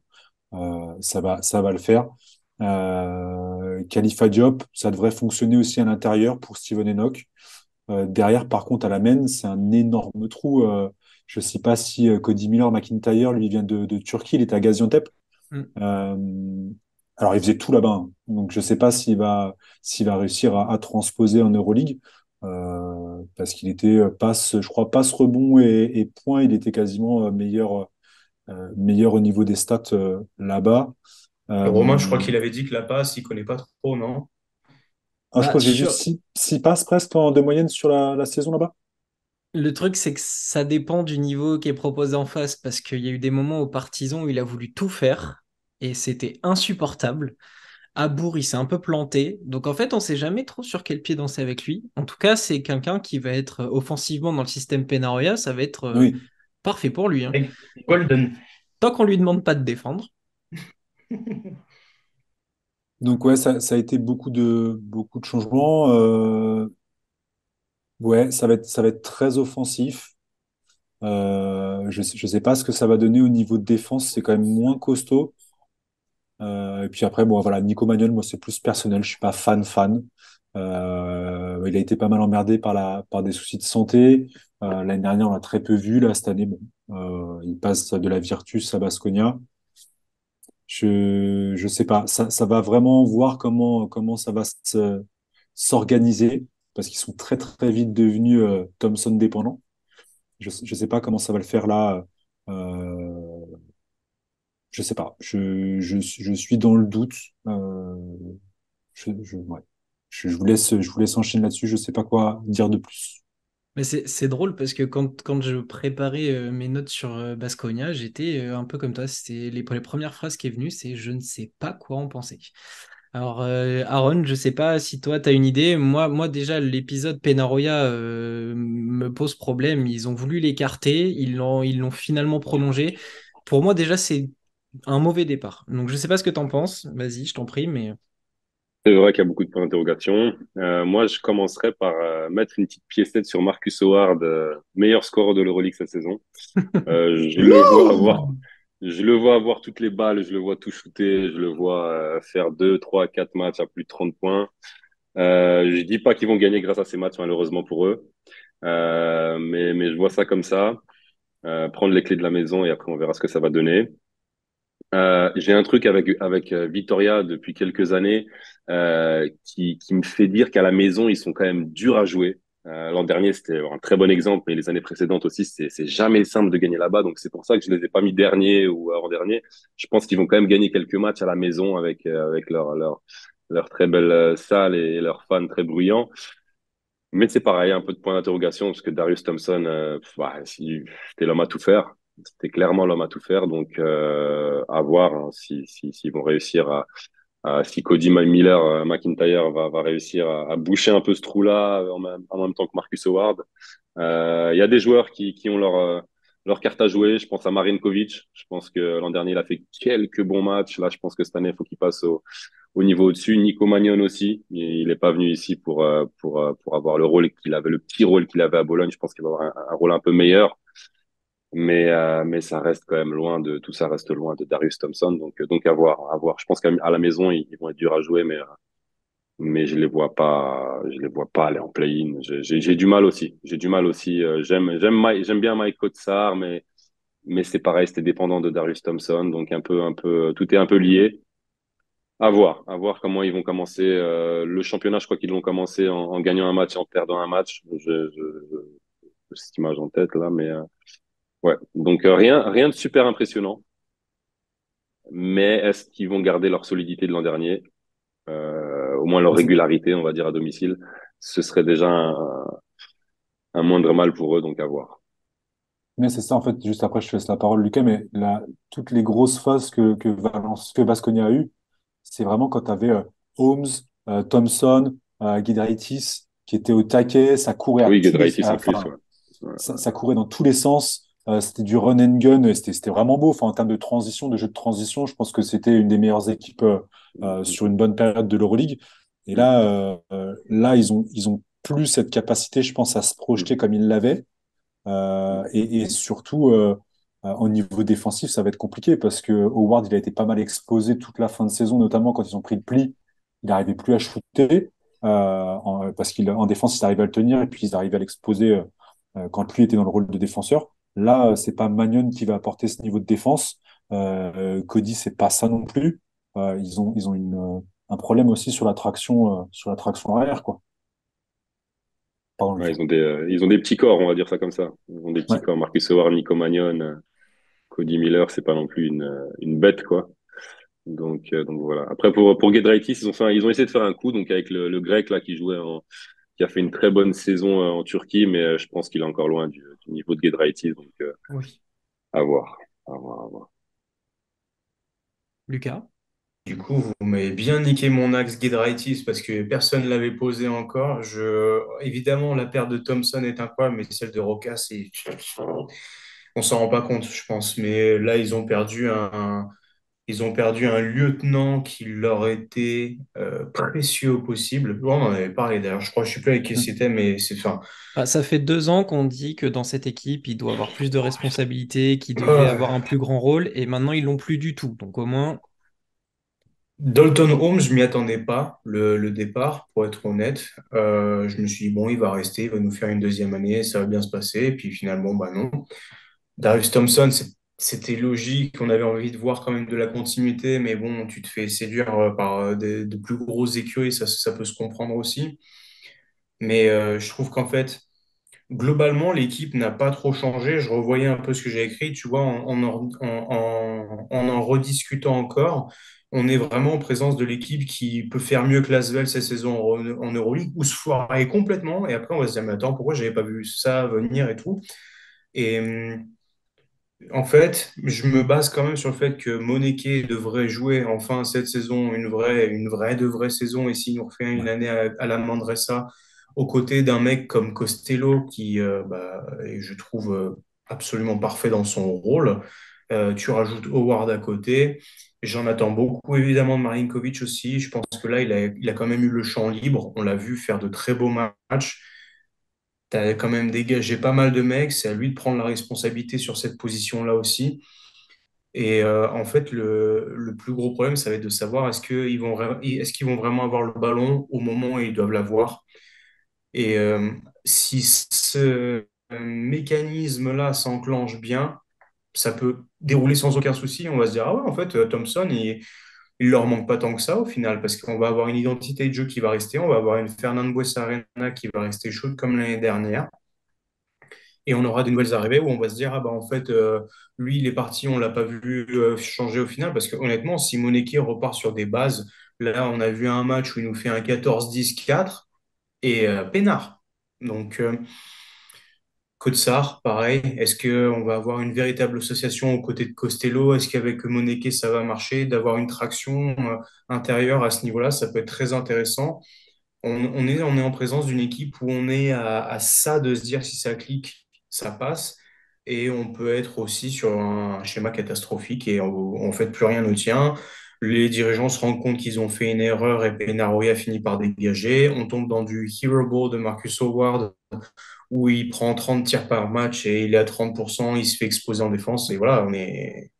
S2: Ça va le faire. Khalifa Diop, ça devrait fonctionner aussi à l'intérieur pour Steven Enoch. Derrière, par contre, à la main, c'est un énorme trou. Je ne sais pas si Cody Miller-McIntyre, lui, vient de Turquie, il était à Gaziantep.
S1: Mm.
S2: Euh, alors, il faisait tout là-bas, hein. Donc, je ne sais pas s'il va réussir à transposer en Euroleague. Parce qu'il était passe, je crois, passe rebond et point, il était quasiment meilleur au niveau des stats là-bas.
S3: Et Romain, je crois
S2: Euh,
S3: qu'il avait dit que la passe, il connaît pas trop, non?
S2: je
S1: Bah,
S2: crois que j'ai vu six passes presque de moyenne sur la saison là-bas.
S1: le truc, c'est que ça dépend du niveau qui est proposé en face, parce qu'il y a eu des moments au Partizan où il a voulu tout faire, et c'était insupportable. À Bourg, il s'est un peu planté. Donc en fait, on sait jamais trop sur quel pied danser avec lui. En tout cas, c'est quelqu'un qui va être offensivement dans le système Penaroya, ça va être
S2: Oui.
S1: parfait pour lui, hein.
S3: Avec Golden.
S1: Tant qu'on lui demande pas de défendre.
S2: Donc ouais, ça a été beaucoup de changements. Ouais, ça va être très offensif. Je sais pas ce que ça va donner au niveau de défense. C'est quand même moins costaud. Et puis après, bon, voilà, Nico Manuel, moi, c'est plus personnel. Je suis pas fan. Il a été pas mal emmerdé par des soucis de santé. L'année dernière, on l'a très peu vu. Là, cette année, bon, il passe de la Virtus à Baskonia. Je sais pas. Ça va vraiment voir comment ça va s'organiser parce qu'ils sont très vite devenus Thomson dépendants. Je sais pas comment ça va le faire là. Euh, je sais pas. Je suis dans le doute. Ouais. Je vous laisse enchaîner là-dessus. Je sais pas quoi dire de plus.
S1: Mais c'est drôle parce que quand je préparais mes notes sur Baskonia, j'étais un peu comme toi. C'était les premières phrases qui est venues, c'est je ne sais pas quoi en penser. Alors, Aaron, je sais pas si toi, tu as une idée. Moi déjà, l'épisode Penaroya me pose problème. Ils ont voulu l'écarter, ils l'ont finalement prolongé. Pour moi, déjà, c'est un mauvais départ. Donc, je sais pas ce que tu en penses. Vas-y, je t'en prie, mais
S4: C'est vrai qu'il y a beaucoup de points d'interrogation. Moi, je commencerai par mettre une petite piécette sur Marcus Howard, meilleur scoreur de l'Euroleague cette saison. Je le vois avoir,
S1: non!
S4: je le vois avoir toutes les balles, je le vois tout shooter, je le vois faire 2, 3, 4 matchs à plus de 30 points. Je dis pas qu'ils vont gagner grâce à ces matchs, malheureusement pour eux. Mais je vois ça comme ça. Prendre les clés de la maison et après on verra ce que ça va donner. J'ai un truc avec Vitoria depuis quelques années qui me fait dire qu'à la maison, ils sont quand même durs à jouer. L'an dernier, c'était un très bon exemple, mais les années précédentes aussi, c'est jamais simple de gagner là-bas. Donc c'est pour ça que je les ai pas mis dernier ou avant-dernier. Je pense qu'ils vont quand même gagner quelques matchs à la maison avec leur très belle salle et leurs fans très bruyants. Mais c'est pareil, un peu de point d'interrogation parce que Darius Thompson, c'était l'homme à tout faire. C'était clairement l'homme à tout faire. Donc, à voir hein, s'ils vont réussir si Cody Miller, McIntyre va réussir à boucher un peu ce trou-là en même temps que Marcus Howard. Il y a des joueurs qui ont leur carte à jouer. Je pense à Marinkovic. Je pense que l'an dernier, il a fait quelques bons matchs. Là, je pense que cette année, il faut qu'il passe au niveau au-dessus. Nico Magnon aussi. Il n'est pas venu ici pour avoir le rôle qu'il avait, le petit rôle qu'il avait à Bologne. Je pense qu'il va avoir un rôle un peu meilleur. Mais ça reste quand même tout ça reste loin de Darius Thompson. Donc à voir, à voir. Je pense qu'à la maison, ils vont être durs à jouer, mais je les vois pas aller en play-in. J'ai du mal aussi. J'ai du mal aussi. J'aime bien Mike Kotsar, mais c'est pareil, c'était dépendant de Darius Thompson. Donc tout est un peu lié. À voir comment ils vont commencer le championnat. Je crois qu'ils l'ont commencé en gagnant un match et en perdant un match. J'ai cette image en tête là, mais ouais. Donc rien de super impressionnant. Mais est-ce qu'ils vont garder leur solidité de l'an dernier, au moins leur
S2: Ouais,
S4: régularité, on va dire à domicile? Ce serait déjà un moindre mal pour eux, donc à voir.
S2: mais c'est ça, en fait, juste après, je te laisse la parole, Lucas, mais là, toutes les grosses fausses que Baskonia a eues, c'est vraiment quand tu avais Holmes, Thompson, Giedraitis, qui étaient au taquet, ça courait à
S4: Oui,
S2: tous les,
S4: Giedraitis en plus,
S2: enfin,
S4: ouais. Ouais.
S2: ça courait dans tous les sens. C'était du run and gun, et c'était vraiment beau. Enfin, en termes de transition, de jeu de transition, je pense que c'était une des meilleures équipes sur une bonne période de l'Euroleague. Et là, ils ont plus cette capacité, je pense, à se projeter comme ils l'avaient. Et surtout, au niveau défensif, ça va être compliqué parce que Howard, il a été pas mal exposé toute la fin de saison, notamment quand ils ont pris le pli. Il n'arrivait plus à shooter parce qu'en défense, ils arrivaient à le tenir et puis ils arrivaient à l'exposer quand lui était dans le rôle de défenseur. Là, c'est pas Magnon qui va apporter ce niveau de défense. Cody, c'est pas ça non plus. Ils ont un problème aussi sur la traction arrière, quoi. Pardon,
S4: Ouais,
S2: Lucas.
S4: ils ont des petits corps, on va dire ça comme ça. Ils ont des petits
S2: Ouais.
S4: corps. Marcus Howard, Nico Mannion, Cody Miller, c'est pas non plus une bête, quoi. Donc voilà. Après, pour Giedraitis, ils ont essayé de faire un coup, donc avec le grec, là, qui a fait une très bonne saison en Turquie, mais je pense qu'il est encore loin du niveau de Giedraitis, donc
S1: Oui.
S4: à voir. À voir, à voir.
S1: Lucas?
S3: Du coup, vous m'avez bien niqué mon axe Giedraitis parce que personne ne l'avait posé encore. Évidemment, la paire de Thompson est incroyable, mais celle de Roca, on s'en rend pas compte, je pense. Mais là, ils ont perdu un lieutenant qui leur était précieux au possible. Bon, on en avait parlé d'ailleurs. Je sais plus avec qui c'était, mais c'est fin.
S1: Ah, ça fait 2 ans qu'on dit que dans cette équipe, il doit avoir plus de responsabilités, qu'il devait
S3: Ah,
S1: avoir un plus grand rôle, et maintenant ils l'ont plus du tout. Donc au moins,
S3: Dalton Holmes, je m'y attendais pas, le départ, pour être honnête. Je me suis dit, bon, il va rester, il va nous faire une deuxième année, ça va bien se passer. Et puis finalement, bah non. Darius Thompson, c'était logique, on avait envie de voir quand même de la continuité, mais bon, tu te fais séduire par de plus grosses écuries, ça peut se comprendre aussi. Mais je trouve qu'en fait, globalement, l'équipe n'a pas trop changé. Je revoyais un peu ce que j'ai écrit, tu vois, en rediscutant encore, on est vraiment en présence de l'équipe qui peut faire mieux que l'Asvel cette saison en Euroleague ou se foirer complètement. Et après, on va se dire, mais attends, pourquoi j'avais pas vu ça venir et tout. Et en fait, je me base quand même sur le fait que Moneke devrait jouer enfin cette saison de vraie saison. Et s'il nous refait une
S2: Ouais.
S3: année à la Mandressa, aux côtés d'un mec comme Costello, qui est, je trouve absolument parfait dans son rôle. Tu rajoutes Howard à côté. J'en attends beaucoup, évidemment, de Marinkovic aussi. Je pense que là, il a quand même eu le champ libre. On l'a vu faire de très beaux matchs. Tu as quand même dégagé pas mal de mecs. C'est à lui de prendre la responsabilité sur cette position-là aussi. Et en fait, le plus gros problème, ça va être de savoir est-ce qu'ils vont vraiment avoir le ballon au moment où ils doivent l'avoir. Et si ce mécanisme-là s'enclenche bien, ça peut dérouler sans aucun souci. On va se dire, ah ouais, en fait, Thompson, il leur manque pas tant que ça au final, parce qu'on va avoir une identité de jeu qui va rester, on va avoir une Fernand Arena qui va rester chaude comme l'année dernière. Et on aura de nouvelles arrivées où on va se dire, ah bah en fait, lui, il est parti, on l'a pas vu changer au final. Parce que honnêtement, si Moneke repart sur des bases, là, on a vu un match où il nous fait un 14-10-4 et peinard. Donc, Kotsar, pareil. Est-ce qu'on va avoir une véritable association aux côtés de Costello? Est-ce qu'avec Moneke, ça va marcher? D'avoir une traction intérieure à ce niveau-là, ça peut être très intéressant. On est en présence d'une équipe où on est à ça de se dire si ça clique, ça passe. Et on peut être aussi sur un schéma catastrophique et en fait plus rien ne tient. Les dirigeants se rendent compte qu'ils ont fait une erreur et Benaroya a fini par dégager. On tombe dans du hero ball de Marcus Howard où il prend 30 tirs par match et il est à 30%, il se fait exploser en défense. Et voilà, on est,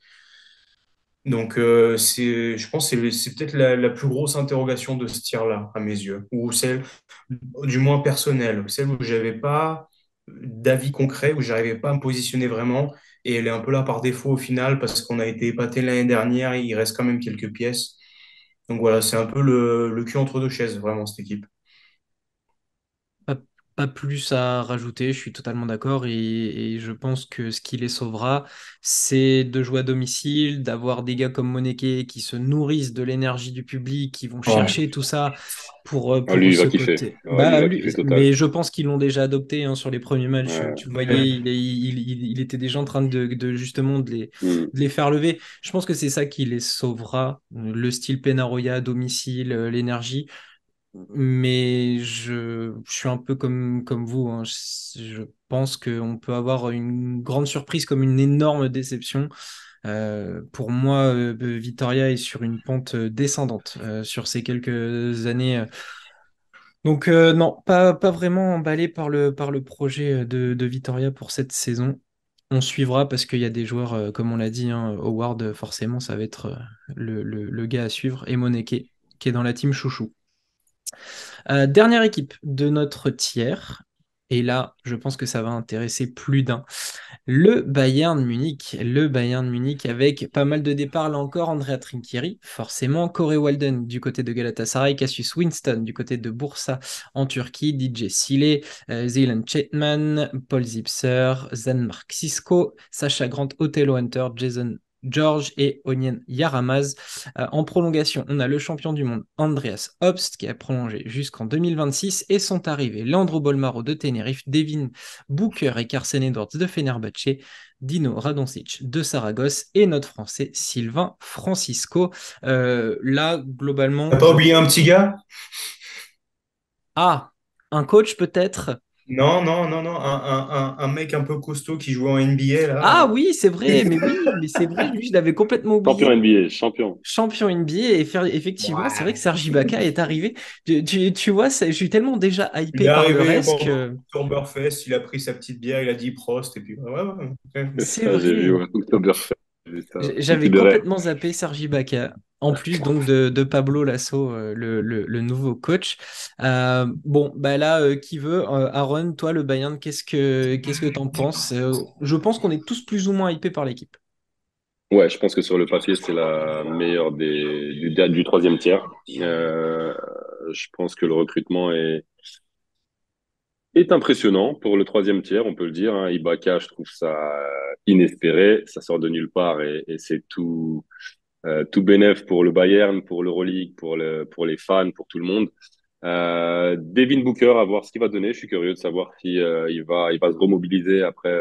S3: donc, je pense que c'est peut-être la plus grosse interrogation de ce tir-là, à mes yeux, ou celle, du moins personnelle, celle où j'avais pas d'avis concret, où j'arrivais pas à me positionner vraiment, et elle est un peu là par défaut au final, parce qu'on a été épaté l'année dernière, il reste quand même quelques pièces. Donc voilà, c'est un peu le cul entre deux chaises, vraiment, cette équipe.
S1: pas, pas plus à rajouter, je suis totalement d'accord et je pense que ce qui les sauvera, c'est de jouer à domicile, d'avoir des gars comme Moneke qui se nourrissent de l'énergie du public, qui vont
S3: Ouais.
S1: chercher tout ça
S4: Ah,
S1: pour
S4: lui, il va
S1: ce
S4: kiffer.
S1: côté.
S4: Ouais, lui, il va kiffer total.
S1: Mais je pense qu'ils l'ont déjà adopté hein, sur les premiers matchs.
S4: Ouais.
S1: Tu le voyais, il était déjà en train justement
S4: Hmm.
S1: de les faire lever. Je pense que c'est ça qui les sauvera, le style Penaroya à domicile, l'énergie. mais je suis un peu comme vous, hein. Je pense qu'on peut avoir une grande surprise comme une énorme déception. Pour moi, Vitoria est sur une pente descendante sur ces quelques années. Donc non, pas vraiment emballé par le projet de Vitoria pour cette saison. On suivra parce qu'il y a des joueurs, comme on l'a dit, hein, Howard, forcément, ça va être le gars à suivre, et Moneke, qui est dans la team chouchou. Dernière équipe de notre tiers, et là, je pense que ça va intéresser plus d'un. Le Bayern Munich avec pas mal de départs là encore, Andrea Trinchieri, forcément, Corey Walden du côté de Galatasaray, Cassius Winston du côté de Bursa en Turquie, DJ Sile, Zeeland Chetman, Paul Zipser, Zanmark Sisko, Sacha Grant, Othello Hunter, Jason George et Onion Yaramaz. En prolongation, on a le champion du monde Andreas Obst qui a prolongé jusqu'en 2026 et sont arrivés Leandro Bolmaro de Tenerife, Devin Booker et Carson Edwards de Fenerbahçe, Dino Radonjic de Saragosse et notre Français Sylvain Francisco. Là, globalement,
S3: T'as pas oublié un petit gars?
S1: Ah, un coach peut-être?
S3: Non, non, non, non, un mec un peu costaud qui jouait en NBA
S1: Ah
S3: là.
S1: oui, c'est vrai, mais oui, mais c'est vrai, lui, je l'avais complètement
S4: Champion
S1: oublié.
S4: NBA, champion.
S1: Champion NBA, et effectivement, c'est vrai que
S3: Ouais.
S1: Serge Ibaka est arrivé. Tu vois, je suis tellement déjà
S3: Il
S1: hypé
S3: est
S1: par le
S3: arrivé
S1: reste
S3: pendant
S1: que
S3: Oktoberfest, il a pris sa petite bière, il a dit Prost, et puis ouais, ouais, ouais, ok.
S4: C'est
S1: c'est
S4: ça, j'ai vu,
S1: vrai.
S4: ouais, Oktoberfest, j'ai vu ça.
S1: J'avais
S4: Petit de rêve.
S1: complètement zappé Sergi Ibaka, en plus donc de Pablo Lasso, le nouveau coach. Bon, bah là, qui veut? Aaron, toi, le Bayern, qu'est-ce que t'en penses? Je pense qu'on est tous plus ou moins hypés par l'équipe.
S4: Ouais, je pense que sur le papier, c'est la meilleure du troisième tiers. Je pense que le recrutement est impressionnant pour le troisième tiers, on peut le dire, hein. Ibaka, je trouve ça inespéré. Ça sort de nulle part et c'est tout bénef pour le Bayern, pour l'Euroleague, pour les fans, pour tout le monde. Devin Booker, à voir ce qu'il va donner. Je suis curieux de savoir si il va se remobiliser après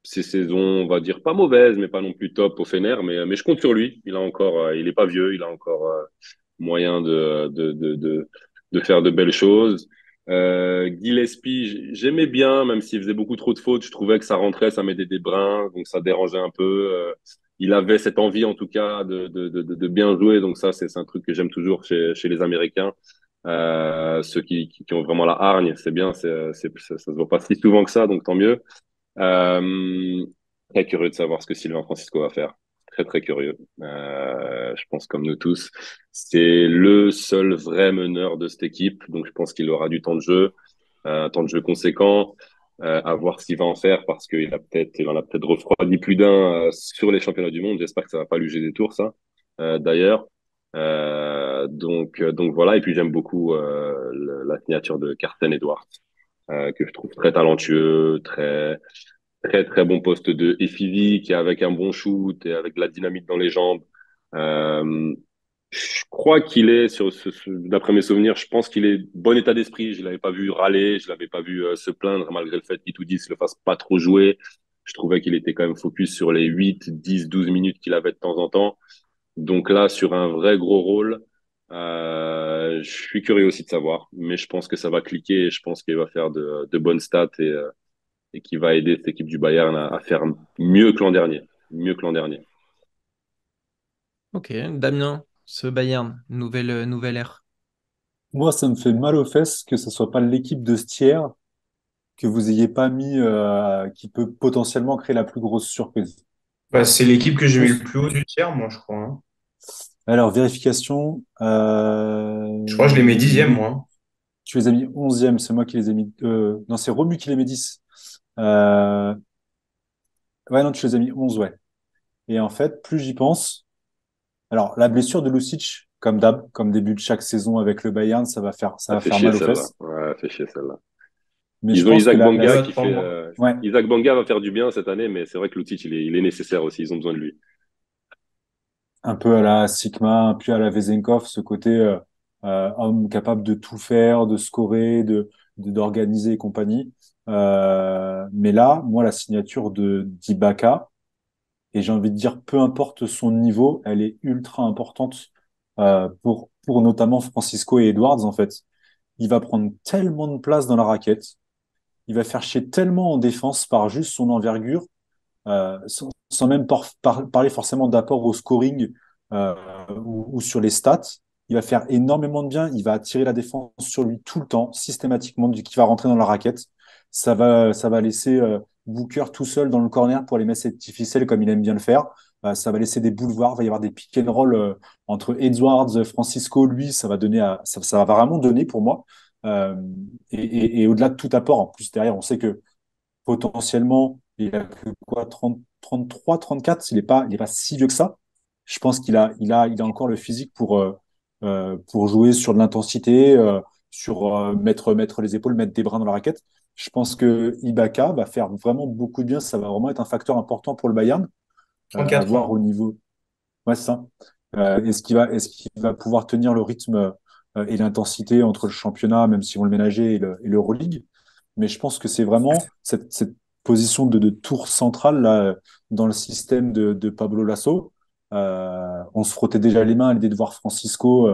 S4: ces saisons, on va dire pas mauvaises, mais pas non plus top au Fener. Mais je compte sur lui. Il a encore, il est pas vieux, il a encore moyen de faire de belles choses. Gillespie, j'aimais bien, même s'il faisait beaucoup trop de fautes. Je trouvais que ça rentrait, ça mettait des brins, donc ça dérangeait un peu. Il avait cette envie, en tout cas, de bien jouer. Donc ça, c'est un truc que j'aime toujours chez les Américains. Ceux qui ont vraiment la hargne, c'est bien, ça se voit pas si souvent que ça, donc tant mieux. Euh, Très curieux de savoir ce que Sylvain Francisco va faire. Très, très curieux. Je pense comme nous tous. C'est le seul vrai meneur de cette équipe, donc je pense qu'il aura du temps de jeu conséquent. À voir ce qu'il va en faire parce il en a peut-être refroidi plus d'un sur les championnats du monde. J'espère que ça va pas lui jeter des tours, ça. D'ailleurs. Donc voilà. Et puis j'aime beaucoup la signature de Carson Edwards, que je trouve très talentueux, très très bon poste et physique, et avec un bon shoot et avec de la dynamite dans les jambes. Euh, je crois qu'il est d'après mes souvenirs, je pense qu'il est bon état d'esprit. Je l'avais pas vu râler, je l'avais pas vu se plaindre malgré le fait qu'Itoudis le fasse pas trop jouer. Je trouvais qu'il était quand même focus sur les 8, 10, 12 minutes qu'il avait de temps en temps. Donc là, sur un vrai gros rôle, je suis curieux aussi de savoir, mais je pense que ça va cliquer et je pense qu'il va faire de bonnes stats et qui va aider cette équipe du Bayern à faire mieux que l'an dernier. Mieux que l'an dernier.
S1: Ok, Damien, ce Bayern, nouvelle ère.
S2: Moi, ça me fait mal aux fesses que ce soit pas l'équipe de ce tiers que vous ayez pas mis, qui peut potentiellement créer la plus grosse surprise.
S3: Bah, c'est l'équipe que j'ai mis le
S2: Tous.
S3: plus haut du tiers, moi, je crois, hein.
S2: Alors, vérification.
S3: Je crois que je les mets dixième, moi, hein.
S2: Tu les as mis 11e, c'est moi qui les ai mis. Non, c'est Romu qui les met 10. Euh, ouais, non, tu les as mis 11, ouais. Et en fait, plus j'y pense. Alors, la blessure de Lucic, comme d'hab, comme début de chaque saison avec le Bayern, ça
S4: Ça
S2: va
S4: fait
S2: faire
S4: chier
S2: mal aux
S4: celle-là.
S2: fesses.
S4: Ouais, ça fait chier celle-là.
S2: Mais je
S4: Ils ont
S2: pense que
S4: Isaac
S3: Il
S4: Bonga
S3: va
S4: qui fait.
S3: attendre.
S2: ouais,
S4: Isaac Bonga va faire du bien cette année, mais c'est vrai que Lucic, il est nécessaire aussi. Ils ont besoin de lui.
S2: un peu à la Sigma, un peu à la Vezenkov, ce côté homme capable de tout faire, de scorer, d'organiser et compagnie. Mais là, moi, la signature de d'Ibaka, et j'ai envie de dire, peu importe son niveau, elle est ultra importante pour notamment Francisco et Edwards, en fait. il va prendre tellement de place dans la raquette, il va faire chier tellement en défense par juste son envergure, sans même parler forcément d'apport au scoring ou sur les stats. Il va faire énormément de bien, il va attirer la défense sur lui tout le temps, systématiquement, dès qu'il va rentrer dans la raquette. Ça va laisser Booker tout seul dans le corner pour les messes artificielles comme il aime bien le faire. Ça va laisser des boulevards, il va y avoir des pick and roll entre Edwards, Francisco, lui, ça va vraiment donner pour moi. Euh, et au-delà de tout apport, en plus derrière, on sait que potentiellement, il a que quoi, 30, 33, 34, il est pas si vieux que ça. Je pense qu'il a encore le physique pour jouer sur de l'intensité, sur mettre les épaules, mettre des bras dans la raquette. Je pense que Ibaka va faire vraiment beaucoup de bien. Ça va vraiment être un facteur important pour le Bayern, à
S3: 34
S2: voir
S3: ans.
S2: au niveau. Ouais, c'est ça. Est-ce qu'il va pouvoir tenir le rythme et l'intensité entre le championnat, même si on le ménager, et l'Euroleague? Mais je pense que c'est vraiment cette position de tour centrale là, dans le système de Pablo Lasso. On se frottait déjà les mains à l'idée de voir Francisco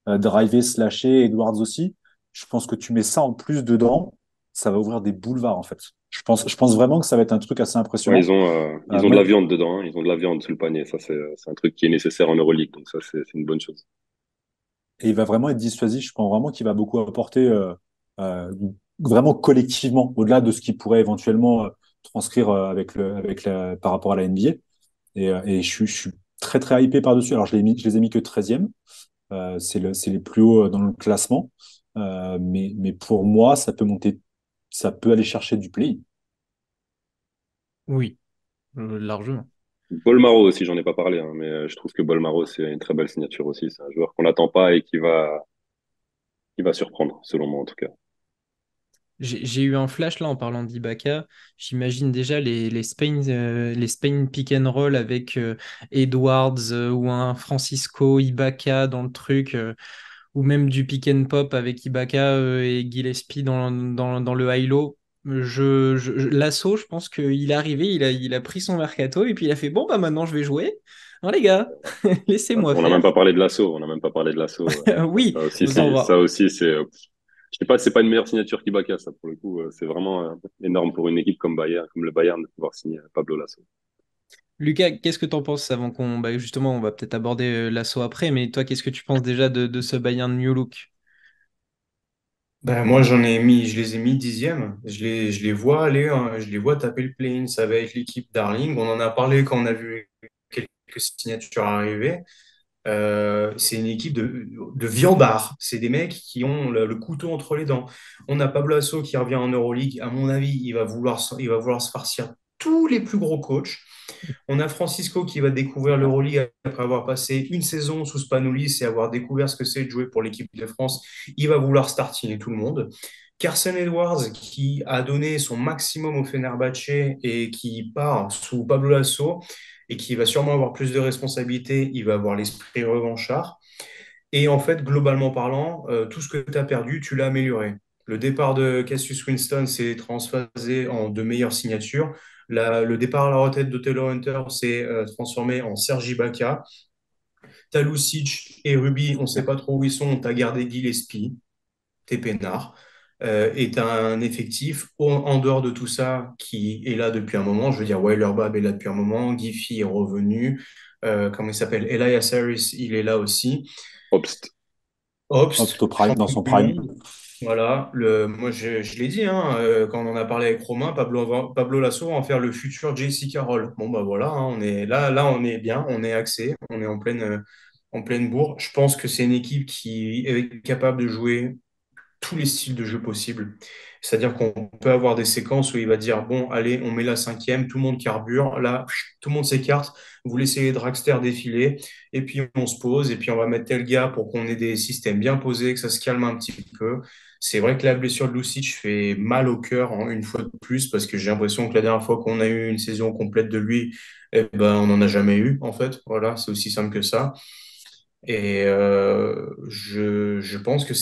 S2: driver, slasher, Edwards aussi. Je pense que tu mets ça en plus dedans, ça va ouvrir des boulevards en fait. Je pense vraiment que ça va être un truc assez
S4: Ouais,
S2: impressionnant.
S4: ils ont de
S2: Moi,
S4: la viande dedans, hein. Ils ont de la viande sous le panier. Ça, c'est un truc qui est nécessaire en Euroleague. Donc ça, c'est une bonne chose.
S2: et il va vraiment être dissuasif. Je pense vraiment qu'il va beaucoup apporter euh, vraiment collectivement, au-delà de ce qu'il pourrait éventuellement transcrire par rapport à la NBA. Et je suis très, très hypé par-dessus. Alors, je les ai mis que 13e. C'est les plus hauts dans le classement. Mais pour moi, ça peut monter, ça peut aller chercher du play.
S1: Oui, largement.
S4: Bolmaro aussi, j'en ai pas parlé, hein, mais je trouve que Bolmaro, c'est une très belle signature aussi. C'est un joueur qu'on n'attend pas et qui va surprendre, selon moi en tout cas.
S1: J'ai eu un flash là en parlant d'Ibaka. J'imagine déjà les Spain pick and roll avec Edwards ou un Francisco Ibaka dans le truc, ou même du pick and pop avec Ibaka et Gillespie dans le high-low. L'assaut, je pense qu'il est arrivé, il a pris son mercato et puis il a fait bon, bah maintenant je vais jouer. Non, les gars, laissez-moi
S4: On n'a même
S1: faire.
S4: pas parlé de l'assaut. On n'a même pas parlé de l'assaut.
S1: Oui,
S4: Ça aussi,
S1: ça on va.
S4: ça aussi, je sais pas, c'est pas une meilleure signature qu'Ibaka, ça pour le coup. C'est vraiment énorme pour une équipe comme Bayern, comme le Bayern, de pouvoir signer Pablo Lasso.
S1: Lucas, qu'est-ce que t'en penses avant qu'on... Bah, justement, on va peut-être aborder l'assaut après, mais toi, qu'est-ce que tu penses déjà de ce Bayern New Look?
S3: Ben, moi, je les ai mis 10e. Je les vois aller, hein, je les vois taper le play-in. Ça va être l'équipe Darling. On en a parlé quand on a vu quelques signatures arriver. C'est une équipe de viandards. C'est des mecs qui ont le couteau entre les dents. On a Pablo Lasso qui revient en Euroleague. À mon avis, il va vouloir se farcir tous les plus gros coachs. On a Francisco qui va découvrir l'Euroleague après avoir passé une saison sous Spanoulis et avoir découvert ce que c'est de jouer pour l'équipe de France. Il va vouloir startiner tout le monde. Carson Edwards qui a donné son maximum au Fenerbahçe et qui part sous Pablo Lasso et qui va sûrement avoir plus de responsabilités. Il va avoir l'esprit revanchard. Et en fait, globalement parlant, tout ce que tu as perdu, tu l'as amélioré. Le départ de Cassius Winston s'est transphasé en de meilleures signatures. Le départ à la retraite de Taylor Hunter s'est transformé en Sergi Ibaka. T'as Lucic et Ruby, on ne sait pas trop où ils sont. T'as gardé Gillespie, t'es peinard. Et t'as un effectif en dehors de tout ça qui est là depuis un moment. Je veux dire, Weiler Bab est là depuis un moment. Giffy est revenu. Comment il s'appelle? Elias Harris, il est là aussi.
S4: Obst.
S3: Obst,
S2: Prime, dans
S3: champion
S2: son
S3: du
S2: prime.
S3: monde. Voilà, moi je l'ai dit, hein, quand on en a parlé avec Romain, Pablo Lasso va en faire le futur JC Carroll. Bon bah voilà, hein, on est là, on est bien, on est axé, on est en pleine bourre. Je pense que c'est une équipe qui est capable de jouer tous les styles de jeu possibles. C'est-à-dire qu'on peut avoir des séquences où il va dire, bon, allez, on met la cinquième, tout le monde carbure, là, tout le monde s'écarte, vous laissez les dragsters défiler, et puis on se pose, et puis on va mettre tel gars pour qu'on ait des systèmes bien posés, que ça se calme un petit peu. C'est vrai que la blessure de Lucic fait mal au cœur, hein, une fois de plus, parce que j'ai l'impression que la dernière fois qu'on a eu une saison complète de lui, eh ben, on n'en a jamais eu, en fait. Voilà, c'est aussi simple que ça. Et je pense que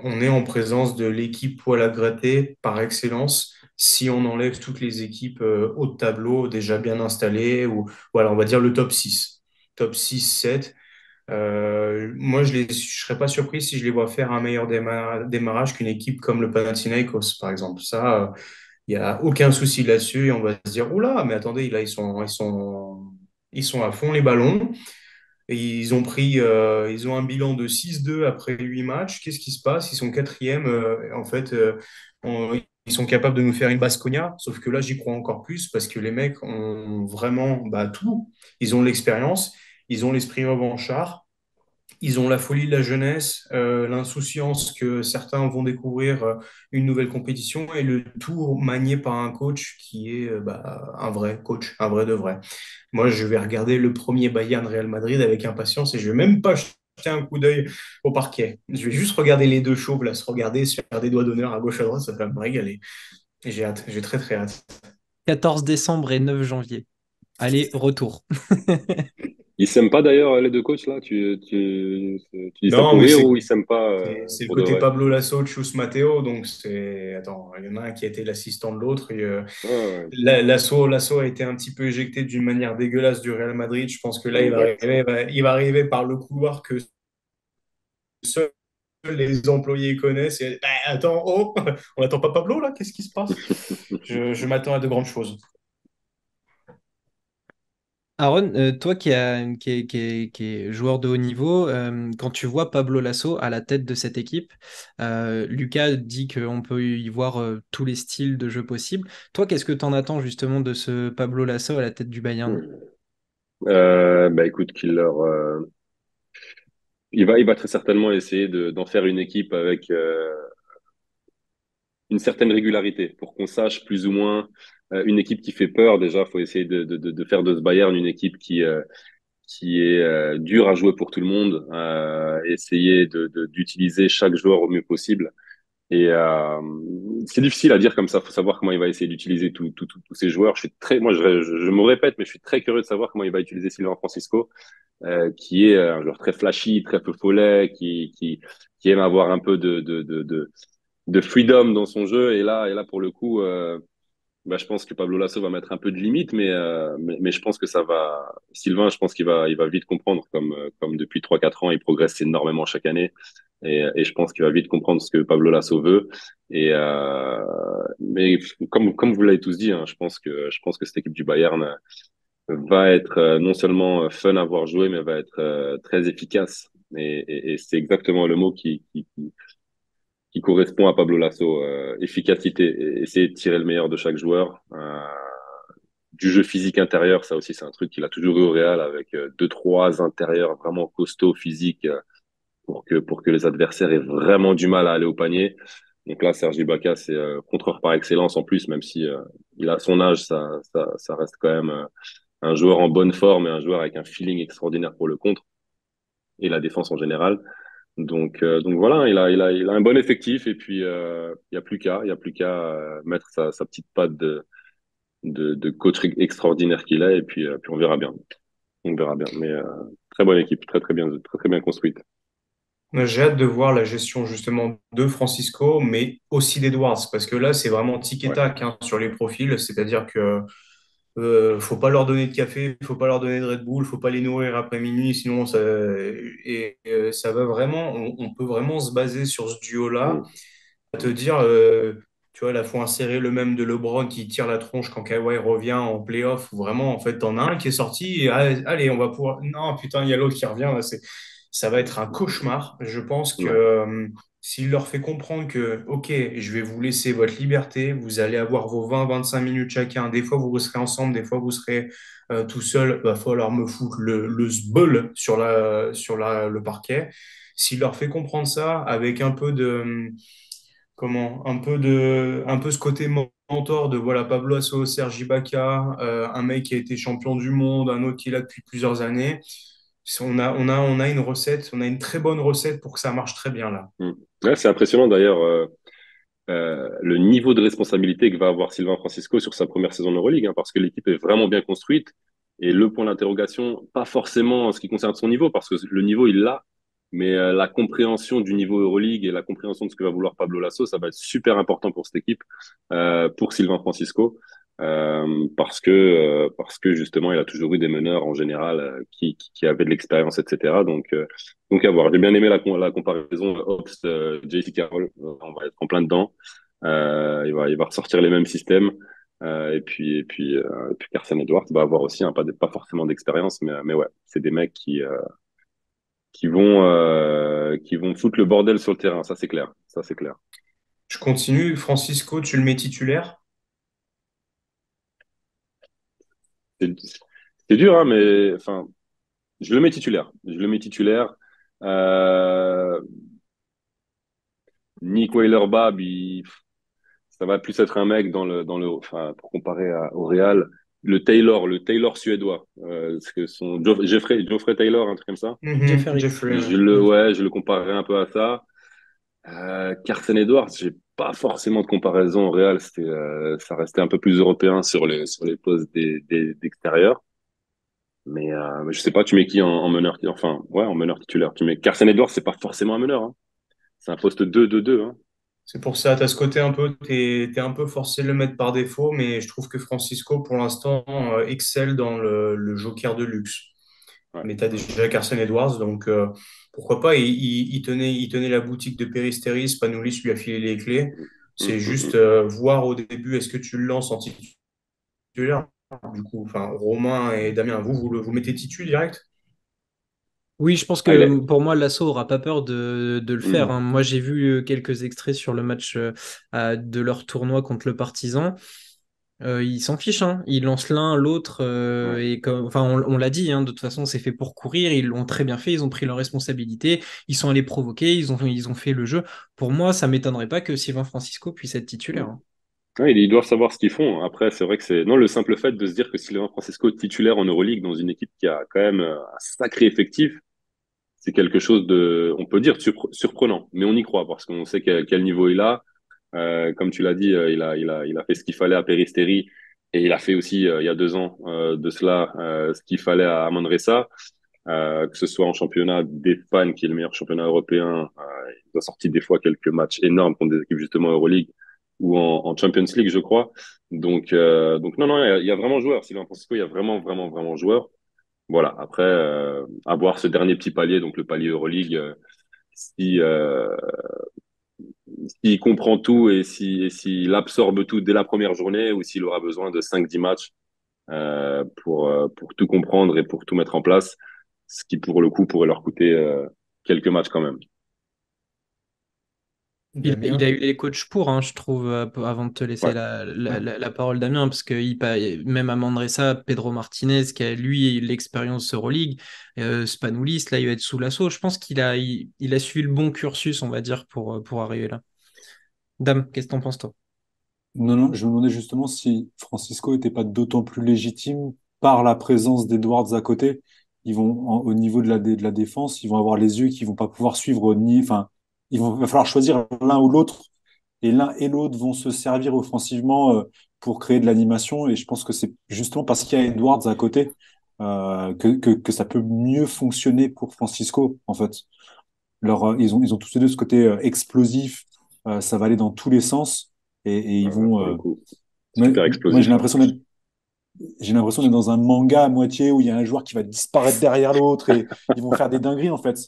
S3: on est en présence de l'équipe poil à gratter par excellence si on enlève toutes les équipes haut de tableau déjà bien installées ou voilà, on va dire le top 6 top 6 7. Moi, je serais pas surpris si je les vois faire un meilleur démarrage qu'une équipe comme le Panathinaikos, par exemple. Ça, il y a aucun souci là-dessus et on va se dire, oula, mais attendez, là, ils sont à fond les ballons. Et ils ont un bilan de 6-2 après 8 matchs. Qu'est-ce qui se passe? Ils sont quatrième. En fait, ils sont capables de nous faire une Baskonia. Sauf que là, j'y crois encore plus parce que les mecs ont vraiment bah, tout. Ils ont l'expérience, ils ont l'esprit revanchard. Ils ont la folie de la jeunesse, l'insouciance que certains vont découvrir une nouvelle compétition et le tout manié par un coach qui est bah, un vrai coach, un vrai de vrai. Moi, je vais regarder le premier Bayern Real Madrid avec impatience et je vais même pas jeter un coup d'œil au parquet. Je vais juste regarder les deux chauves là, se regarder, se faire des doigts d'honneur à gauche à droite, ça va me régaler. Et j'ai hâte, j'ai très très hâte.
S1: 14 décembre et 9 janvier. Allez, retour.
S4: Ils s'aiment pas d'ailleurs, les deux coachs, là? Tu dis ça
S3: Non,
S4: pour
S3: mais
S4: rire ou ils s'aiment pas
S3: c'est le
S4: pour de
S3: côté
S4: vrai?
S3: Pablo Lasso, Chus Mateo, donc c'est... Attends, il y en a un qui a été l'assistant de l'autre. Et,
S4: Ah, ouais,
S3: Lasso a été un petit peu éjecté d'une manière dégueulasse du Real Madrid. Je pense que là,
S4: exact.
S3: il va arriver par le couloir que seuls les employés connaissent. Et, bah, attends, oh, on n'attend pas Pablo là? Qu'est-ce qui se passe? Je m'attends à de grandes choses.
S1: Aaron, toi qui est joueur de haut niveau, quand tu vois Pablo Lasso à la tête de cette équipe, Lucas dit qu'on peut y voir tous les styles de jeu possibles. Toi, qu'est-ce que tu en attends justement de ce Pablo Lasso à la tête du Bayern?
S4: Bah écoute, il va très certainement essayer d'en faire une équipe avec une certaine régularité pour qu'on sache plus ou moins une équipe qui fait peur. Déjà, faut essayer de faire de ce Bayern une équipe qui est dure à jouer pour tout le monde, essayer d'utiliser chaque joueur au mieux possible. Et c'est difficile à dire comme ça. Faut savoir comment il va essayer d'utiliser tous ces joueurs. Moi, je me répète, mais je suis très curieux de savoir comment il va utiliser Sylvain Francisco, qui est un joueur très flashy, très peu follet, qui aime avoir un peu de freedom dans son jeu. Et là, pour le coup, bah, je pense que Pablo Lasso va mettre un peu de limite, mais je pense que ça va. Sylvain, je pense qu'il va vite comprendre, comme depuis 3 4 ans, il progresse énormément chaque année. Et je pense qu'il va vite comprendre ce que Pablo Lasso veut. Mais comme vous l'avez tous dit, hein, je pense que cette équipe du Bayern va être non seulement fun à voir jouer, mais va être très efficace. Et c'est exactement le mot qui correspond à Pablo Lasso. Efficacité, essayer de tirer le meilleur de chaque joueur. Du jeu physique intérieur, ça aussi, c'est un truc qu'il a toujours eu au Real avec deux, trois intérieurs vraiment costauds physiques pour que les adversaires aient vraiment du mal à aller au panier. Donc là, Serge Ibaka, c'est contreur par excellence en plus, même si il a son âge, ça reste quand même un joueur en bonne forme et un joueur avec un feeling extraordinaire pour le contre et la défense en général. Donc voilà, il a un bon effectif et puis il y a plus qu'à mettre sa petite patte de coach extraordinaire qu'il est et puis on verra bien. On verra bien. Mais très bonne équipe, très très bien construite.
S3: J'ai hâte de voir la gestion justement de Francisco, mais aussi d'Edwards, parce que là, c'est vraiment tic et
S4: Ouais.
S3: tac hein, sur les profils, c'est-à-dire que faut pas leur donner de café, faut pas leur donner de Red Bull, faut pas les nourrir après minuit, sinon ça va vraiment, on peut vraiment se baser sur ce duo-là,
S4: Mm.
S3: à te dire, tu vois, là, faut insérer le même de LeBron qui tire la tronche quand Kawhi revient en playoff, où vraiment, en fait, t'en as un qui est sorti, et allez, on va pouvoir, non, putain, il y a l'autre qui revient, là, ça va être un cauchemar. Je pense que
S4: Ouais.
S3: s'il leur fait comprendre que, OK, je vais vous laisser votre liberté, vous allez avoir vos 20-25 minutes chacun. Des fois, vous serez ensemble, des fois, vous serez tout seul. Va falloir me foutre le sbeul le parquet. S'il leur fait comprendre ça avec un peu de, comment, un peu ce côté mentor de, voilà, Pablo Asso, Serge Ibaka, un mec qui a été champion du monde, un autre qui l'a depuis plusieurs années. On a une recette, on a une très bonne recette pour que ça marche très bien là.
S4: Mm. Ouais, c'est impressionnant d'ailleurs le niveau de responsabilité que va avoir Sylvain Francisco sur sa première saison de Euroleague, hein, parce que l'équipe est vraiment bien construite. Et le point d'interrogation, pas forcément en ce qui concerne son niveau, parce que le niveau, il l'a, mais la compréhension du niveau Euroleague et la compréhension de ce que va vouloir Pablo Lasso, ça va être super important pour cette équipe, pour Sylvain Francisco. parce que justement il a toujours eu des meneurs en général qui avaient de l'expérience, etc. Donc à voir. J'ai bien aimé la comparaison Hobbs JC Carroll. On va être en plein dedans. Il va ressortir les mêmes systèmes. Et puis Carson Edwards va avoir aussi pas forcément d'expérience, mais ouais, c'est des mecs qui vont foutre le bordel sur le terrain. Ça c'est clair. Ça c'est clair.
S3: Je continue. Francisco, tu le mets titulaire?
S4: C'est c'est dur, hein, mais enfin, je le mets titulaire. Je le mets titulaire. Euh, Nick Weiler-Babb, ça va plus être un mec enfin, pour comparer au Real, le Taylor suédois, parce que Geoffrey Taylor, un truc comme ça.
S3: Mhm,
S1: Jeffrey.
S3: Jeffrey, ouais.
S4: Ouais, je le comparerais un peu à ça. Carson Edwards, j'ai pas forcément de comparaison au Real. Ça restait un peu plus européen sur les postes d'extérieur. Mais je sais pas, tu mets qui en meneur, enfin, ouais, en meneur titulaire. Tu mets Carson Edwards, c'est pas forcément un meneur, hein. C'est un poste 2-2-2, hein.
S3: C'est pour ça, tu as ce côté un peu, t'es un peu forcé de le mettre par défaut, mais je trouve que Francisco, pour l'instant, excelle dans le joker de luxe.
S4: Ouais.
S3: Mais tu as déjà Carson Edwards, donc pourquoi pas. Il tenait la boutique de Péristeri, Spanoulis lui a filé les clés.
S4: Mm,
S3: C'est
S4: mm,
S3: juste
S4: mm.
S3: voir au début, est-ce que tu le lances en titulaire? Du coup, enfin, Romain et Damien, vous mettez titu direct?
S1: Oui, je pense
S4: Ah,
S1: que pour moi, Lasso aura pas peur de le faire,
S4: mm,
S1: hein. Moi, j'ai vu quelques extraits sur le match de leur tournoi contre le Partizan. Ils s'en fichent, hein. Ils lancent l'un, l'autre,
S4: ouais.
S1: et enfin, on l'a dit, hein, de toute façon, c'est fait pour courir. Ils l'ont très bien fait. Ils ont pris leurs responsabilités. Ils sont allés provoquer. Ils ont fait le jeu. Pour moi, ça m'étonnerait pas que Sylvain Francisco puisse être
S4: Mm.
S1: titulaire, hein.
S4: Ouais, ils doivent savoir ce qu'ils font. Après, c'est vrai que non, le simple fait de se dire que Sylvain Francesco est titulaire en Euroleague dans une équipe qui a quand même un sacré effectif, c'est quelque chose on peut dire surprenant, mais on y croit parce qu'on sait quel niveau il a. Comme tu l'as dit, il a fait ce qu'il fallait à Peristeri et il a fait aussi, il y a 2 ans de cela, ce qu'il fallait à Manresa, que ce soit en championnat d'Espagne, qui est le meilleur championnat européen. Il a sorti des fois quelques matchs énormes contre des équipes justement Euroleague ou en Champions League, je crois. Donc non, non, il y a vraiment joueur. Sylvain Francisco, il y a vraiment, vraiment, vraiment joueur. Voilà. Après, avoir ce dernier petit palier, donc le palier Euroleague, si s'il comprend tout et s'il absorbe tout dès la première journée ou s'il aura besoin de 5 10 matchs pour tout comprendre et pour tout mettre en place, ce qui pour le coup pourrait leur coûter quelques matchs quand même.
S1: Il a
S3: Damien?
S1: eu les coachs pour, hein, je trouve, avant de te laisser
S4: Ouais,
S3: Ouais.
S1: la parole, Damien, parce que même à Mandressa, Pedro Martinez, qui a lui l'expérience Euroleague, Spanoulis, là, il va être sous l'assaut. Je pense il a suivi le bon cursus, on va dire, pour arriver là. Dame, qu'est-ce que t'en penses, toi?
S2: Non, non, je me demandais justement si Francisco était pas d'autant plus légitime par la présence d'Edwards à côté. Au niveau de la défense, ils vont avoir les yeux qui vont pas pouvoir suivre ni, enfin, va falloir choisir l'un ou l'autre, et l'un et l'autre vont se servir offensivement pour créer de l'animation. Et je pense que c'est justement parce qu'il y a Edwards à côté que ça peut mieux fonctionner pour Francisco, en fait. Ils ont tous les deux ce côté explosif, ça va aller dans tous les sens et ils vont.
S4: pour le coup,
S2: Mais,
S4: super
S2: moi,
S4: explosif.
S2: j'ai l'impression d'être dans un manga à moitié où il y a un joueur qui va disparaître derrière l'autre et ils vont faire des dingueries en fait.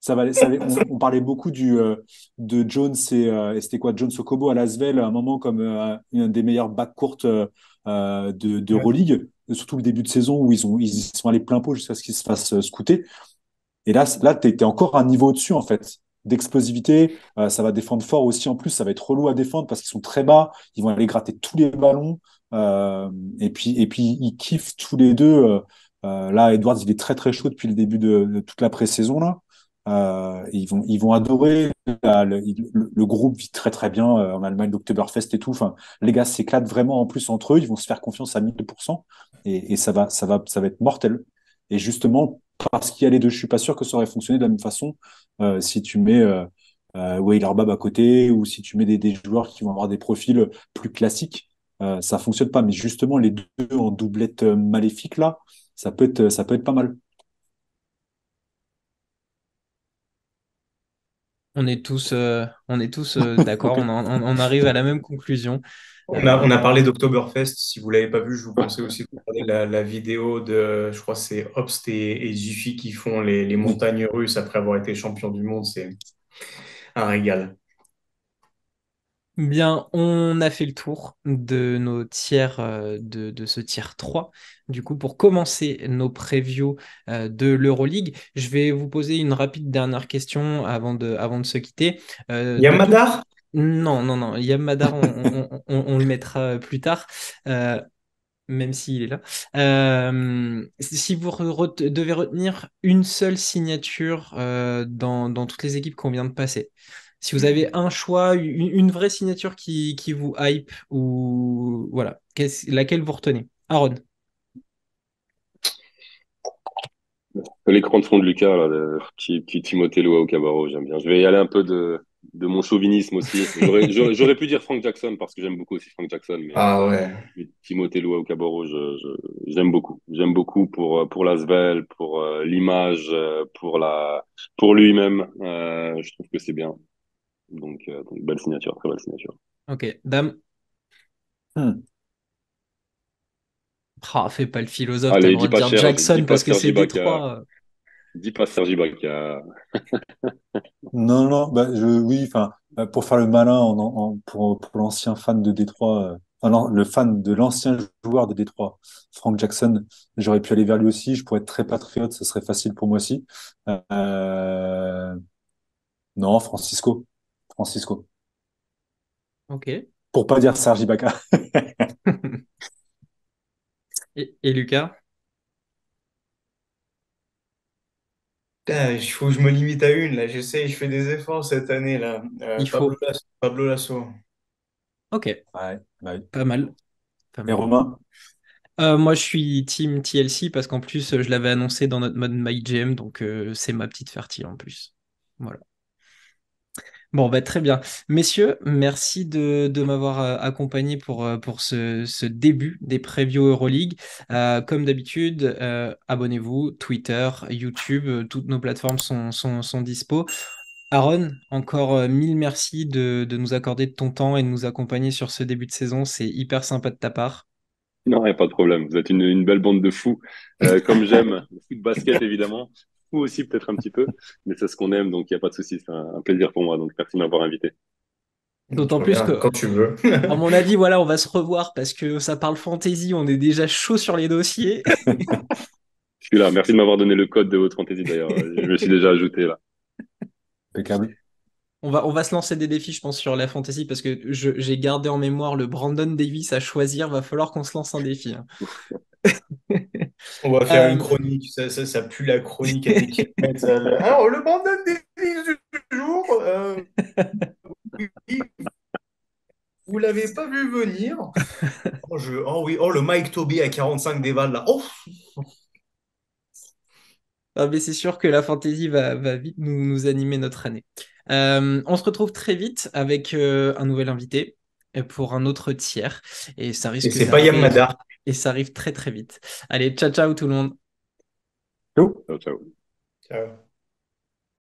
S2: On parlait beaucoup de Jones et c'était quoi Jones Okobo à Lasvel à un moment comme un des meilleurs backcourt
S3: Ouais.
S2: d'Euroleague, surtout le début de saison où ils sont allés plein pot jusqu'à ce qu'ils se fassent scouter. Et là tu es encore un niveau au-dessus, en fait, d'explosivité. Ça va défendre fort aussi. En plus, ça va être relou à défendre parce qu'ils sont très bas. Ils vont aller gratter tous les ballons. Et puis, ils kiffent tous les deux. Là, Edwards, il est très, très chaud depuis le début de toute la pré-saison, là. Ils vont adorer. Là, le groupe vit très, très bien en Allemagne, l'Oktoberfest et tout. Enfin, les gars s'éclatent vraiment en plus entre eux. Ils vont se faire confiance à 1000%. Et ça va être mortel. Et justement, parce qu'il y a les deux, je suis pas sûr que ça aurait fonctionné de la même façon si tu mets Weiler-Babb à côté ou si tu mets des joueurs qui vont avoir des profils plus classiques. Ça fonctionne pas. Mais justement, les deux en doublette maléfique là, ça peut être pas mal.
S1: On est tous d'accord,
S2: Ok.
S1: on arrive à la même conclusion.
S3: On a parlé d'Oktoberfest. Si vous l'avez pas vu, je vous conseille aussi de regarder la vidéo de, je crois que c'est Obst et Jiffy qui font les
S2: Oui.
S3: montagnes russes après avoir été champion du monde. C'est un régal.
S1: Bien, on a fait le tour de nos tiers, de ce tiers 3. Du coup, pour commencer nos previews de l'Euroleague, je vais vous poser une rapide dernière question avant de se quitter. De tout...
S3: Yamadar?
S1: Non, non, non, Yam Madar, on le mettra plus tard. Euh, Même s'il est là. Si vous devez retenir une seule signature dans toutes les équipes qu'on vient de passer, si vous avez un choix, une vraie signature qui vous hype, ou voilà, laquelle vous retenez? Aaron,
S4: L'écran de fond de Lucas, là, le petit Timothée Loa au Cabarro, j'aime bien. Je vais y aller un peu de mon chauvinisme aussi. J'aurais pu dire Frank Jackson parce que j'aime beaucoup aussi Frank Jackson,
S3: Ah ouais.
S4: mais Timothée Loa au Cabarro, j'aime beaucoup. J'aime beaucoup pour l'Asvel, pour l'image, pour lui-même. Je trouve que c'est bien. Donc, belle signature, très belle signature.
S1: ok. Dame,
S2: Hmm.
S1: fais pas le philosophe, t'as le
S4: Allez,
S1: droit
S4: dis
S1: de
S4: pas
S1: dire
S4: cher,
S1: Jackson
S4: dis pas
S1: parce que
S4: Serge
S1: c'est
S4: Ibaka.
S1: Détroit.
S4: Dis pas Serge Ibaka.
S2: Non, non, bah, oui, enfin, pour faire le malin pour l'ancien fan de Détroit, enfin, le fan de l'ancien joueur de Détroit, Frank Jackson, j'aurais pu aller vers lui aussi. Je pourrais être très patriote, ce serait facile pour moi aussi. Euh, non, Francisco. Francisco.
S1: Ok.
S2: Pour pas dire Serge Ibaka.
S1: Et Lucas,
S3: Putain, il faut que je me limite à une, là. J'essaie, je fais des efforts cette année, là.
S1: il faut.
S3: Pablo Lasso.
S1: Ok,
S2: Ouais, bah oui.
S1: pas mal. Pas
S2: Et
S1: mal.
S2: Romain?
S1: Moi, je suis team TLC parce qu'en plus, je l'avais annoncé dans notre mode MyGM, donc c'est ma petite fertile en plus. Voilà. Bon, bah, très bien. Messieurs, merci de m'avoir accompagné pour ce début des previews Euroleague. Comme d'habitude, abonnez-vous, Twitter, YouTube, toutes nos plateformes sont dispo. Aaron, encore mille merci de nous accorder de ton temps et de nous accompagner sur ce début de saison. C'est hyper sympa de ta part.
S4: Non, il n'y a pas de problème. Vous êtes une belle bande de fous. Comme j'aime le foot basket, évidemment. Fou aussi, peut-être un petit peu. Mais c'est ce qu'on aime, donc il n'y a pas de souci. C'est un plaisir pour moi. Donc, merci de m'avoir invité.
S1: D'autant
S3: Tu
S1: plus
S3: reviens
S1: que
S3: quand tu veux.
S1: à mon avis, voilà, on va se revoir parce que ça parle fantasy, on est déjà chaud sur les dossiers.
S4: Je suis là. Merci de m'avoir donné le code de votre fantaisie, d'ailleurs. Je me suis déjà ajouté là.
S2: Impeccable.
S1: On va se lancer des défis, je pense, sur la fantasy parce que j'ai gardé en mémoire le Brandon Davis à choisir. Va falloir qu'on se lance un défi, hein.
S3: On va faire une
S1: Euh,
S3: chronique. Ça pue la chronique à des kilomètres. Ça. Alors, le Brandon Davis du jour, oui, vous l'avez pas vu venir. Oh oui, oh le Mike Toby à 45 déval là. Oh,
S1: ah, mais c'est sûr que la fantasy va vite nous animer notre année. On se retrouve très vite avec un nouvel invité pour un autre tiers et ça
S3: et
S1: risque
S3: c'est pas
S1: d'arriver
S3: Yamada.
S1: et ça arrive très très vite. Allez, ciao ciao tout le monde.
S2: Ciao.
S4: Ciao, ciao.
S3: Ciao.